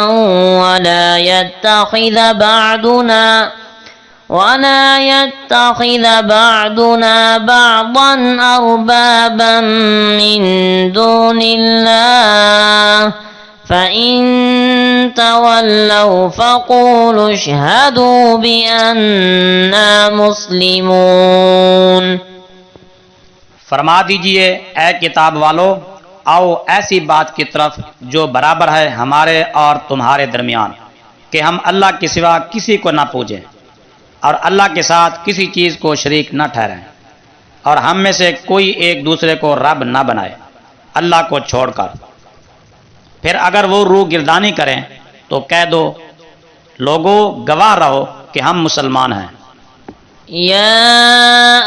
وَلَا يَتَّخِذَ بَعْضُنَا بَعْضًا أَرْبَابًا مِّن دُونِ اللَّهِ فَإِن تَوَلَّوْا فَقُولُوا اشْهَدُوا بِأَنَّا مُسْلِمُونَ۔ فرما دیجئے اے کتاب والو، آؤ ایسی بات کی طرف جو برابر ہے ہمارے اور تمہارے درمیان، کہ ہم اللہ کے سوا کسی کو نہ پوجیں اور اللہ کے ساتھ کسی چیز کو شریک نہ ٹھہرائیں، اور ہم میں سے کوئی ایک دوسرے کو رب نہ بنائے اللہ کو چھوڑ کر۔ پھر اگر وہ روح گردانی کریں تو کہہ دو، لوگو گواہ رہو کہ ہم مسلمان ہیں۔ يَا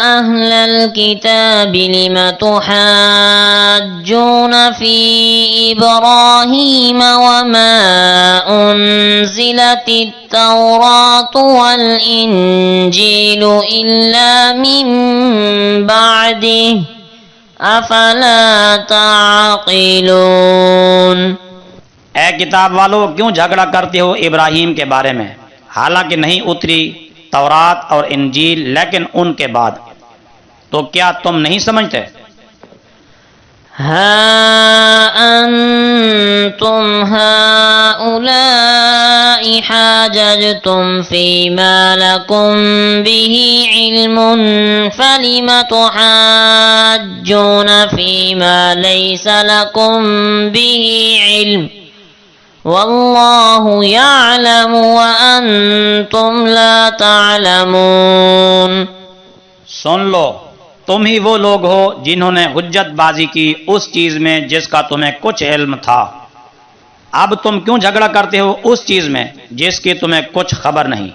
أَهْلَ الْكِتَابِ لِمَ تُحَاجُّونَ فِي إِبْرَاهِيمَ وَمَا أُنزِلَتِ التَّوْرَاةُ وَالْإِنجِيلُ إِلَّا مِن بَعْدِهِ أَفَلَا تَعْقِلُونَ۔ اے کتاب والو، کیوں جھگڑا کرتے ہو ابراہیم کے بارے میں، حالانکہ نہیں اتری تورات اور انجیل لیکن ان کے بعد، تو کیا تم نہیں سمجھتے؟ ہا انتم هؤلاء حاججتم فيما لكم به علم فلم تحاجون فيما ليس لكم به علم واللہ یعلم وانتم لا تعلمون۔ سن لو، تم ہی وہ لوگ ہو جنہوں نے حجت بازی کی اس چیز میں جس کا تمہیں کچھ علم تھا، اب تم کیوں جھگڑا کرتے ہو اس چیز میں جس کی تمہیں کچھ خبر نہیں،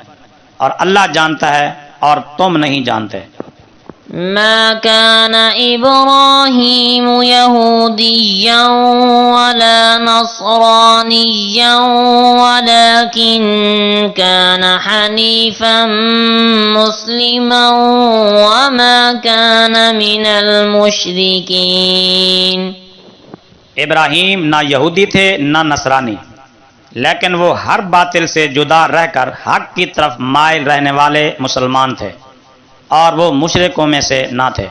اور اللہ جانتا ہے اور تم نہیں جانتے۔ ما كان إبراهيم يهوديا ولا نصرانيا ولكن كان حنيفا مسلما وما كان من المشركين۔ ابراہیم نہ یہودی تھے نہ نصرانی، لیکن وہ ہر باطل سے جدا رہ کر حق کی طرف مائل رہنے والے مسلمان تھے، اور وہ مشرکوں میں سے نہ تھے۔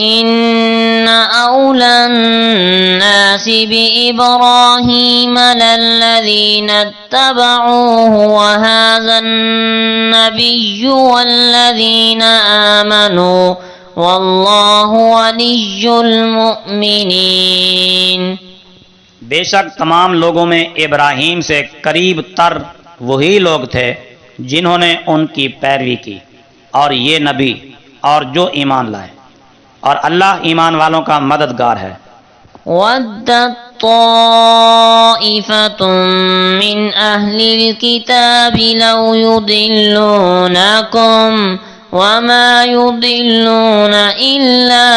ان اولی الناس بإبراہیم للذین اتبعوه وهذا النبی والذین آمنوا واللہ ولی المؤمنین۔ بے شک تمام لوگوں میں ابراہیم سے قریب تر وہی لوگ تھے جنہوں نے ان کی پیروی کی، اور یہ نبی اور جو ایمان لائے، اور اللہ ایمان والوں کا مددگار ہے۔ وَدَّتْ طَائِفَةٌ مِّنْ أَهْلِ الْكِتَابِ لَوْ يُضِلُّونَكُمْ وَمَا يُضِلُّونَ إِلَّا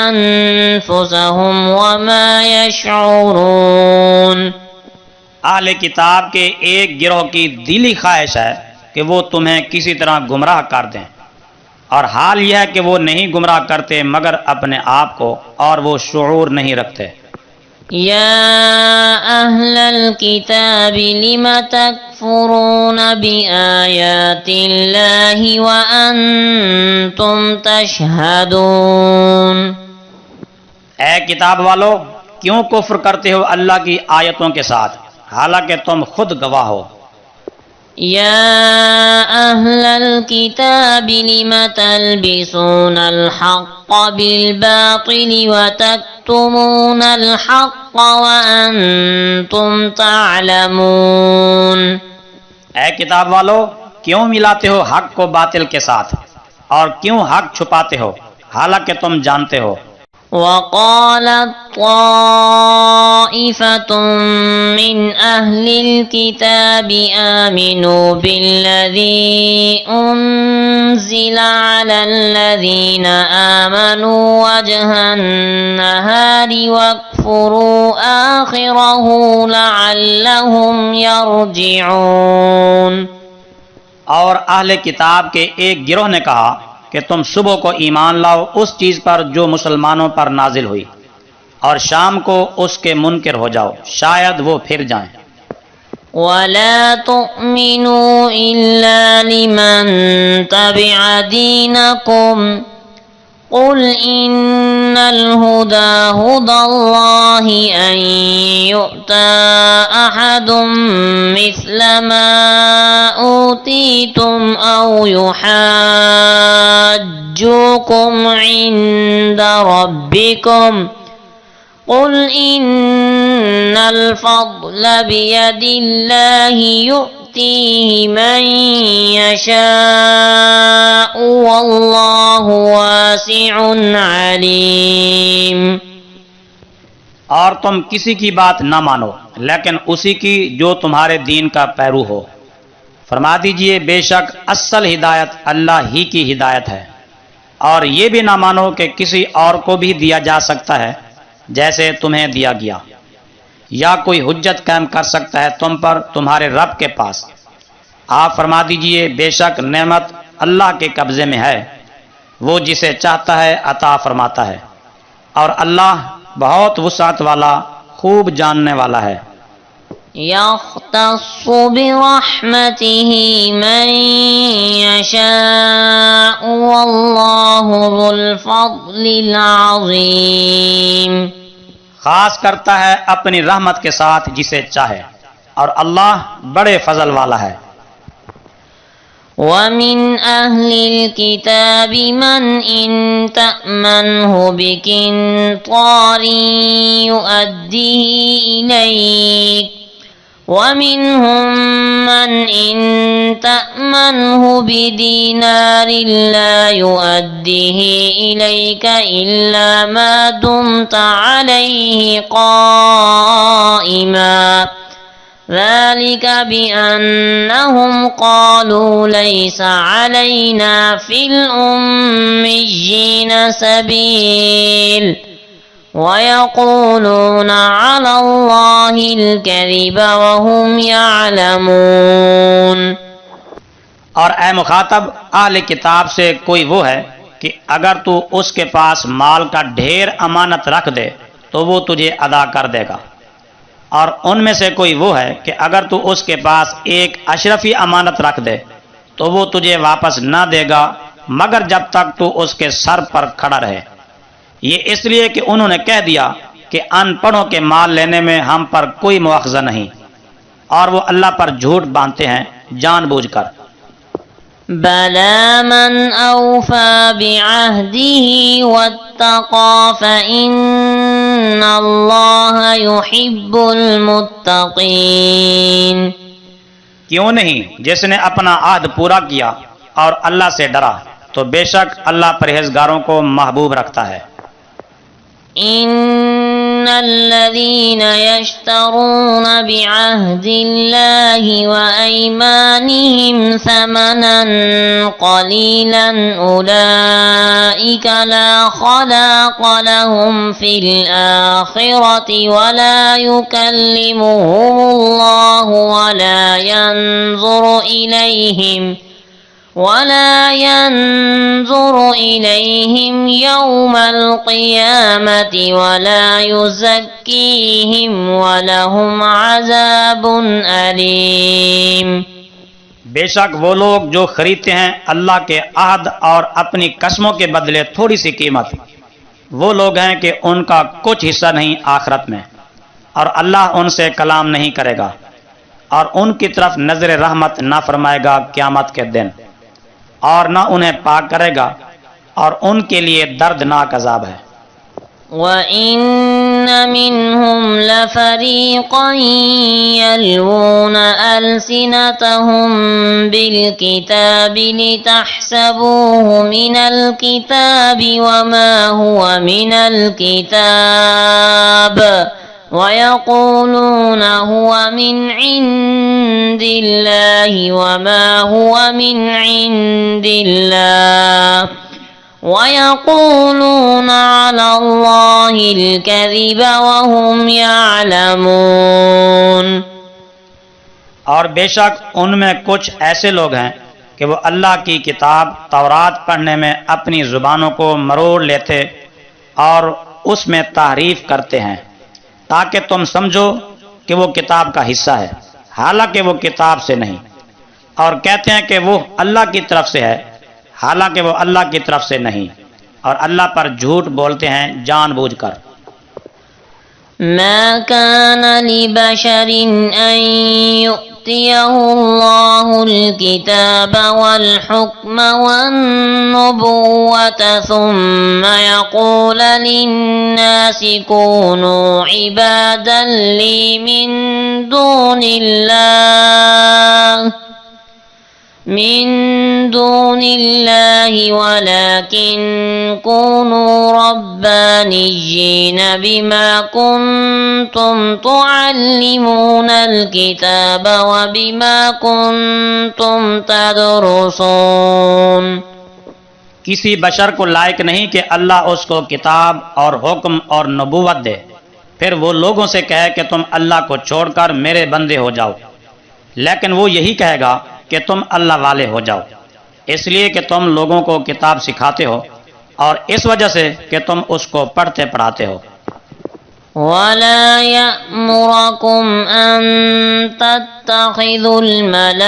أَنفُسَهُمْ وَمَا يَشْعُرُونَ۔ اہل کتاب کے ایک گروہ کی دلی خواہش ہے کہ وہ تمہیں کسی طرح گمراہ کر دیں، اور حال یہ ہے کہ وہ نہیں گمراہ کرتے مگر اپنے آپ کو، اور وہ شعور نہیں رکھتے۔ یا اہل الکتاب لم تکفرون بآیات اللہ وانتم تشہدون۔ اے کتاب والو، کیوں کفر کرتے ہو اللہ کی آیتوں کے ساتھ حالانکہ تم خود گواہ ہو۔ يا أهل الكتاب لم تلبسون الحق بالباطل وتكتمون الحق وأنتم تعلمون. اے کتاب والو، کیوں ملاتے ہو حق کو باطل کے ساتھ اور کیوں حق چھپاتے ہو حالانکہ تم جانتے ہو. وقالت طائفة من أهل الكتاب آمنوا بالذي أنزل على الذين آمنوا وجه النهار واكفروا آخره لعلهم يرجعون. اور اہل کتاب کے ایک گروہ نے کہا کہ تم صبح کو ایمان لاؤ اس چیز پر جو مسلمانوں پر نازل ہوئی اور شام کو اس کے منکر ہو جاؤ، شاید وہ پھر جائیں. ولا تؤمنوا إلا لمن تبع دينكم قل إن الهدى هدى الله أن يؤتى أحد مثل ما أوتيتم أو يحاجوكم عند ربكم قل إن الفضل بيد الله يؤتيه من يشاء والله واسع عليم. اور تم کسی کی بات نہ مانو لیکن اسی کی جو تمہارے دین کا پیرو ہو. فرما دیجئے بے شک اصل ہدایت اللہ ہی کی ہدایت ہے، اور یہ بھی نہ مانو کہ کسی اور کو بھی دیا جا سکتا ہے جیسے تمہیں دیا گیا، یا کوئی حجت قائم کر سکتا ہے تم پر تمہارے رب کے پاس. آپ فرما دیجئے بے شک نعمت اللہ کے قبضے میں ہے، وہ جسے چاہتا ہے عطا فرماتا ہے، اور اللہ بہت وسعت والا خوب جاننے والا ہے. يختص برحمته من يشاء والله ذو الفضل العظيم. خاص کرتا ہے اپنی رحمت کے ساتھ جسے چاہے، اور اللہ بڑے فضل والا ہے. ومن أهل الكتاب من إن تأمنه بقنطار يؤديه إليك ومنهم من إن تأمنه بدينار لا يؤديه إليك إلا ما دمت عليه قائما ذلك بأنهم قالوا ليس علينا في الأميين سبيل ويقولون على الله الكذب وهم يعلمون. اور اے مخاطب، اہل کتاب سے کوئی وہ ہے کہ اگر تو اس کے پاس مال کا ڈھیر امانت رکھ دے تو وہ تجھے ادا کر دے گا، اور ان میں سے کوئی وہ ہے کہ اگر تو اس کے پاس ایک اشرفی امانت رکھ دے تو وہ تجھے واپس نہ دے گا مگر جب تک تو اس کے سر پر کھڑا رہے. یہ اس لیے کہ انہوں نے کہہ دیا کہ ان پڑھوں کے مال لینے میں ہم پر کوئی مواخذہ نہیں، اور وہ اللہ پر جھوٹ باندھتے ہیں جان بوجھ کر. بلى من أوفى بعهده واتقى فإن الله يحب المتقين. کیوں نہیں، جس نے اپنا عہد پورا کیا اور اللہ سے ڈرا تو بے شک اللہ پرہیزگاروں کو محبوب رکھتا ہے. إن الذين يشترون بعهد الله وأيمانهم ثمنا قليلا أولئك لا خلاق لهم في الآخرة ولا يكلمهم الله ولا ينظر إليهم يوم القيامة ولا يزكيهم ولهم عذاب أليم. بے شک وہ لوگ جو خریدتے ہیں اللہ کے عہد اور اپنی قسموں کے بدلے تھوڑی سی قیمت، وہ لوگ ہیں کہ ان کا کچھ حصہ نہیں آخرت میں، اور اللہ ان سے کلام نہیں کرے گا، اور ان کی طرف نظر رحمت نہ فرمائے گا قیامت کے دن، اور نہ انہیں پاک کرے گا، اور ان کے لیے دردناک عذاب ہے۔ وَإِنَّ مِنْهُمْ لَفَرِيقًا يَلْوُونَ أَلْسِنَتَهُمْ بِالْكِتَابِ لِتَحْسَبُوهُ مِنَ الْكِتَابِ وَمَا هُوَ مِنَ الْكِتَابِ وَيَقُولُونَ هُوَ مِنْ عِنْدِ اللَّهِ وَمَا هُوَ مِنْ عِنْدِ اللَّهِ وَيَقُولُونَ عَلَى اللَّهِ الْكَذِبَ وَهُمْ يَعْلَمُونَ۔ اور بے شک ان میں کچھ ایسے لوگ ہیں کہ وہ اللہ کی کتاب تورات پڑھنے میں اپنی زبانوں کو مروڑ لیتے اور اس میں تحریف کرتے ہیں تاکہ تم سمجھو کہ وہ کتاب کا حصہ ہے، حالانکہ وہ کتاب سے نہیں، اور کہتے ہیں کہ وہ اللہ کی طرف سے ہے، حالانکہ وہ اللہ کی طرف سے نہیں، اور اللہ پر جھوٹ بولتے ہیں جان بوجھ کر۔ ما كان لبشر أن يؤتيه الله الكتاب والحكم والنبوة ثم يقول للناس كونوا عبادا لي من دون الله ولكن كونوا ربانيين بما كنتم تعلمون الكتاب وبما كنتم تدرسون۔ کسی بشر کو لائق نہیں کہ اللہ اس کو کتاب اور حکم اور نبوت دے، پھر وہ لوگوں سے کہے کہ تم اللہ کو چھوڑ کر میرے بندے ہو جاؤ، لیکن وہ یہی کہے گا کہ تم اللہ والے ہو جاؤ، اس لیے کہ تم لوگوں کو کتاب سکھاتے ہو اور اس وجہ سے کہ تم اس کو پڑھتے پڑھاتے ہو۔ وَلَا يَأْمُرَكُمْ أَن تَتَّخِذُوا الْمَلَائِكَةَ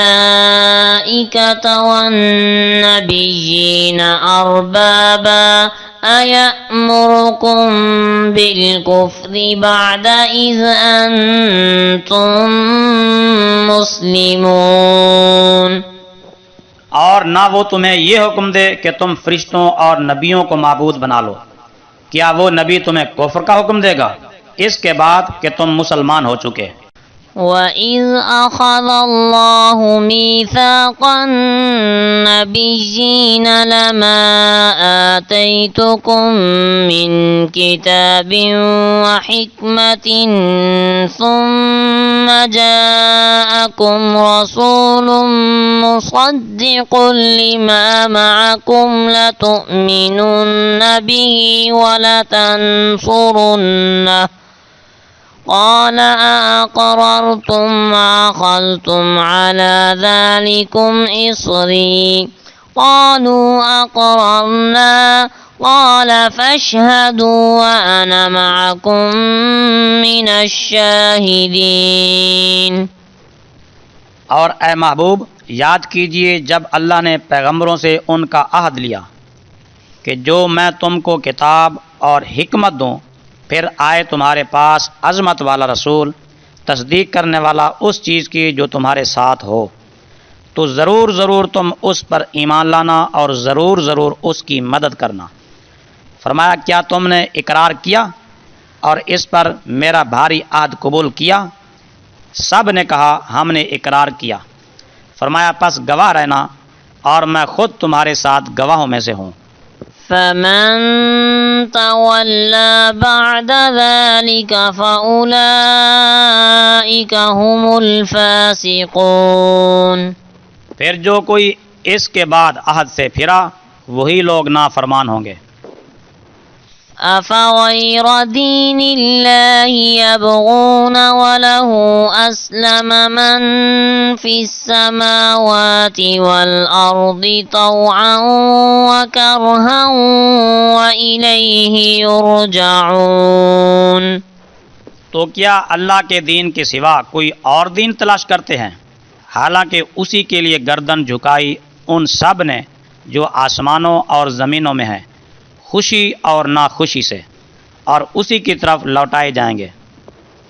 وَالنَّبِيِّينَ أَرْبَابًا أَيَأْمُرُكُم بِالْكُفْرِ بَعْدَ إِذْ أَنْتُمْ مُسْلِمُونَ۔ اور نہ وہ تمہیں یہ حکم دے کہ تم فرشتوں اور نبیوں کو معبود بنا لو، کیا وہ نبی تمہیں کفر کا حکم دے گا اس کے بعد کہ تم مسلمان ہو چکے؟ وَإِذْ أَخَذَ اللَّهُ مِيثَاقَ النَّبِيِّينَ لَمَا آتَيْتُكُم مِّن كِتَابٍ وَحِكْمَةٍ ثُمَّ جَاءَكُمْ رَسُولٌ مُصَدِّقٌ لِّمَا مَعَكُمْ لَتُؤْمِنُنَّ بِهِ وَلَتَنصُرُنَّهُ قال أأقررتم وأخذتم على ذلكم إصري قالوا أقررنا قال فاشهدوا وأنا معكم من الشاهدين۔ اور اے محبوب یاد کیجئے جب اللہ نے پیغمبروں سے ان کا عہد لیا کہ جو میں تم کو کتاب اور حکمت دوں، پھر آئے تمہارے پاس عظمت والا رسول تصدیق کرنے والا اس چیز کی جو تمہارے ساتھ ہو، تو ضرور ضرور تم اس پر ایمان لانا اور ضرور ضرور اس کی مدد کرنا۔ فرمایا کیا تم نے اقرار کیا اور اس پر میرا بھاری عہد قبول کیا؟ سب نے کہا ہم نے اقرار کیا۔ فرمایا پس گواہ رہنا اور میں خود تمہارے ساتھ گواہوں میں سے ہوں۔ فَمَن تَوَلَّى بَعْدَ ذَلِكَ فَأُولَئِكَ هُمُ الْفَاسِقُونَ۔ پھر جو کوئی اس کے بعد عہد سے پھرا وہی لوگ نافرمان ہوں گے۔ أَفَغَيْرَ دِينِ اللَّهِ يَبْغُونَ وَلَهُ أَسْلَمَ مَن فِي السَّمَاوَاتِ وَالْأَرْضِ طَوْعًا وَكَرْهًا وَإِلَيْهِ يُرْجَعُونَ۔ تو کیا اللہ کے دین کے سوا کوئی اور دین تلاش کرتے ہیں، حالانکہ اسی کے لیے گردن جھکائی ان سب نے جو آسمانوں اور زمینوں میں ہیں، خوشی اور ناخوشی سے، اور اسی کی طرف لوٹائے جائیں گے۔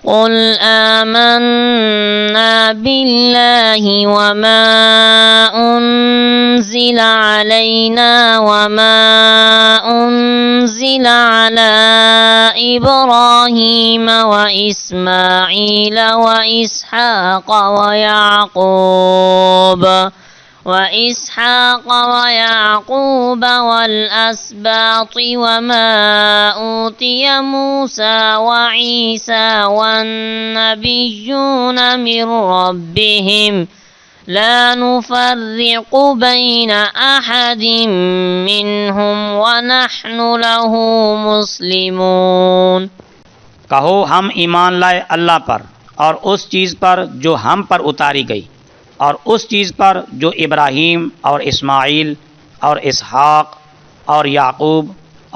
قُلْ آمَنَّا بالله وما أنزل علينا وما أنزل على إبراهيم وإسماعيل وإسحاق ويعقوب والأسباط وما أوتي موسى وعيسى والنبيون من ربهم لا نفرق بين أحد منهم ونحن له مسلمون۔ کہو ہم ایمان لائے اللہ پر اور اس چیز پر جو ہم پر اتاری گئی، اور اس چیز پر جو ابراہیم اور اسماعیل اور اسحاق اور یعقوب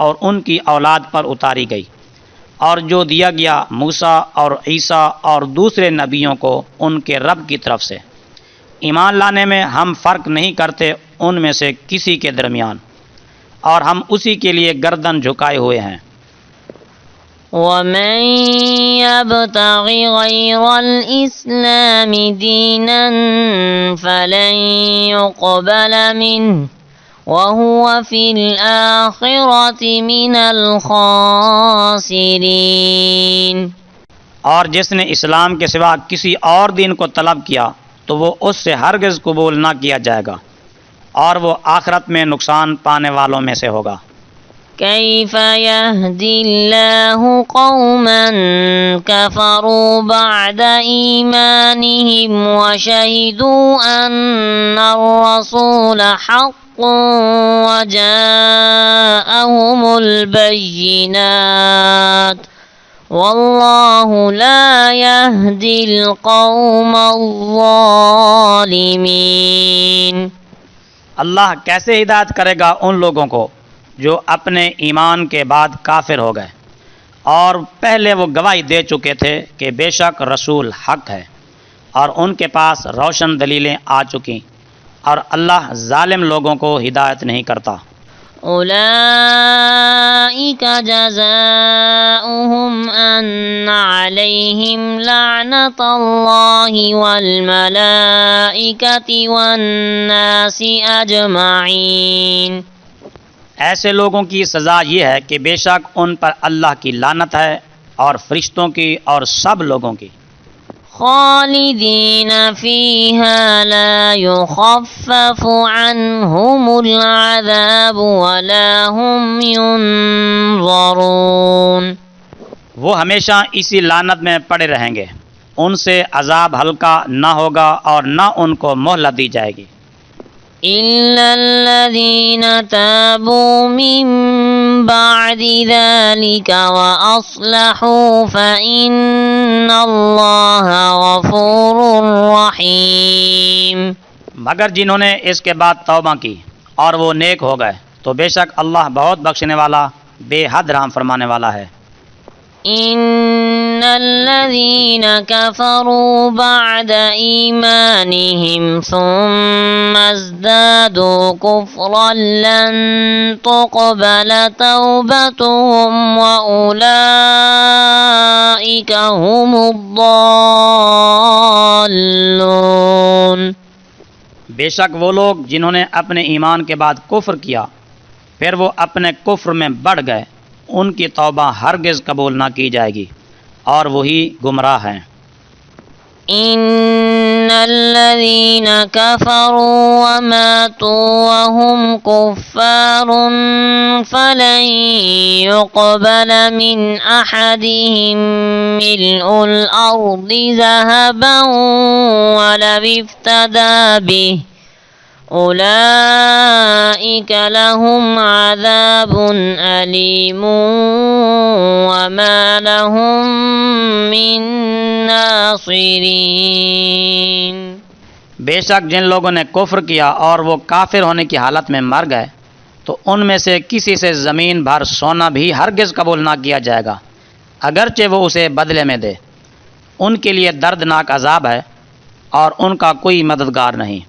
اور ان کی اولاد پر اتاری گئی، اور جو دیا گیا موسیٰ اور عیسیٰ اور دوسرے نبیوں کو ان کے رب کی طرف سے۔ ایمان لانے میں ہم فرق نہیں کرتے ان میں سے کسی کے درمیان، اور ہم اسی کے لیے گردن جھکائے ہوئے ہیں۔ ومن يبتغ غير الإسلام دينا فلن يقبل منه وهو في الآخرة من الخاسرين۔ اور جس نے اسلام کے سوا کسی اور دین کو طلب کیا تو وہ اس سے ہرگز قبول نہ کیا جائے گا، اور وہ آخرت میں نقصان پانے والوں میں سے ہوگا۔ كيف يهدي الله قوما كفروا بعد إيمانهم وشهدوا أن الرسول حق وجاءهم البينات والله لا يهدي القوم الظالمين۔ اللہ کیسے ہدایت کرے گا ان لوگوں کو جو اپنے ایمان کے بعد کافر ہو گئے اور پہلے وہ گواہی دے چکے تھے کہ بے شک رسول حق ہے، اور ان کے پاس روشن دلیلیں آ چکیں، اور اللہ ظالم لوگوں کو ہدایت نہیں کرتا۔ أولئك جزاؤهم أن عليهم لعنة الله والملائكة والناس أجمعين۔ ایسے لوگوں کی سزا یہ ہے کہ بے شک ان پر اللہ کی لعنت ہے اور فرشتوں کی اور سب لوگوں کی۔ خالدین فیہا لا یخفف عنہم العذاب ولا هم ینظرون۔ وہ ہمیشہ اسی لعنت میں پڑے رہیں گے، ان سے عذاب ہلکا نہ ہوگا اور نہ ان کو مہلت دی جائے گی۔ إلا الذين تابوا من بعد ذلك وأصلحوا فإن الله غفور رحيم۔ مگر جنہوں نے اس کے بعد توبہ کی اور وہ نیک ہو گئے تو بے شک اللہ بہت بخشنے والا، بے حد رحم فرمانے والا ہے۔ إن الذين كفروا بعد إيمانهم ثم ازدادوا كفرا لن تقبل توبتهم وأولئك هم الضالون۔ بے شک وہ لوگ جنہوں نے اپنے ایمان کے بعد کفر کیا پھر وہ اپنے کفر میں بڑھ گئے، ان کی توبہ ہرگز قبول نہ کی جائے گی، اور وہی گمراہ ہیں۔ ان الذين كفروا وماتوا وهم كفار فلن يقبل من احدهم ملء الارض ذهبا ولو افتدى به أولئك لهم عذاب أليم وما لهم من ناصرين۔ بے شک جن لوگوں نے کفر کیا اور وہ کافر ہونے کی حالت میں مر گئے تو ان میں سے کسی سے زمین بھر سونا بھی ہرگز قبول نہ کیا جائے گا، اگرچہ وہ اسے بدلے میں دے۔ ان کے لیے دردناک عذاب ہے اور ان کا کوئی مددگار نہیں۔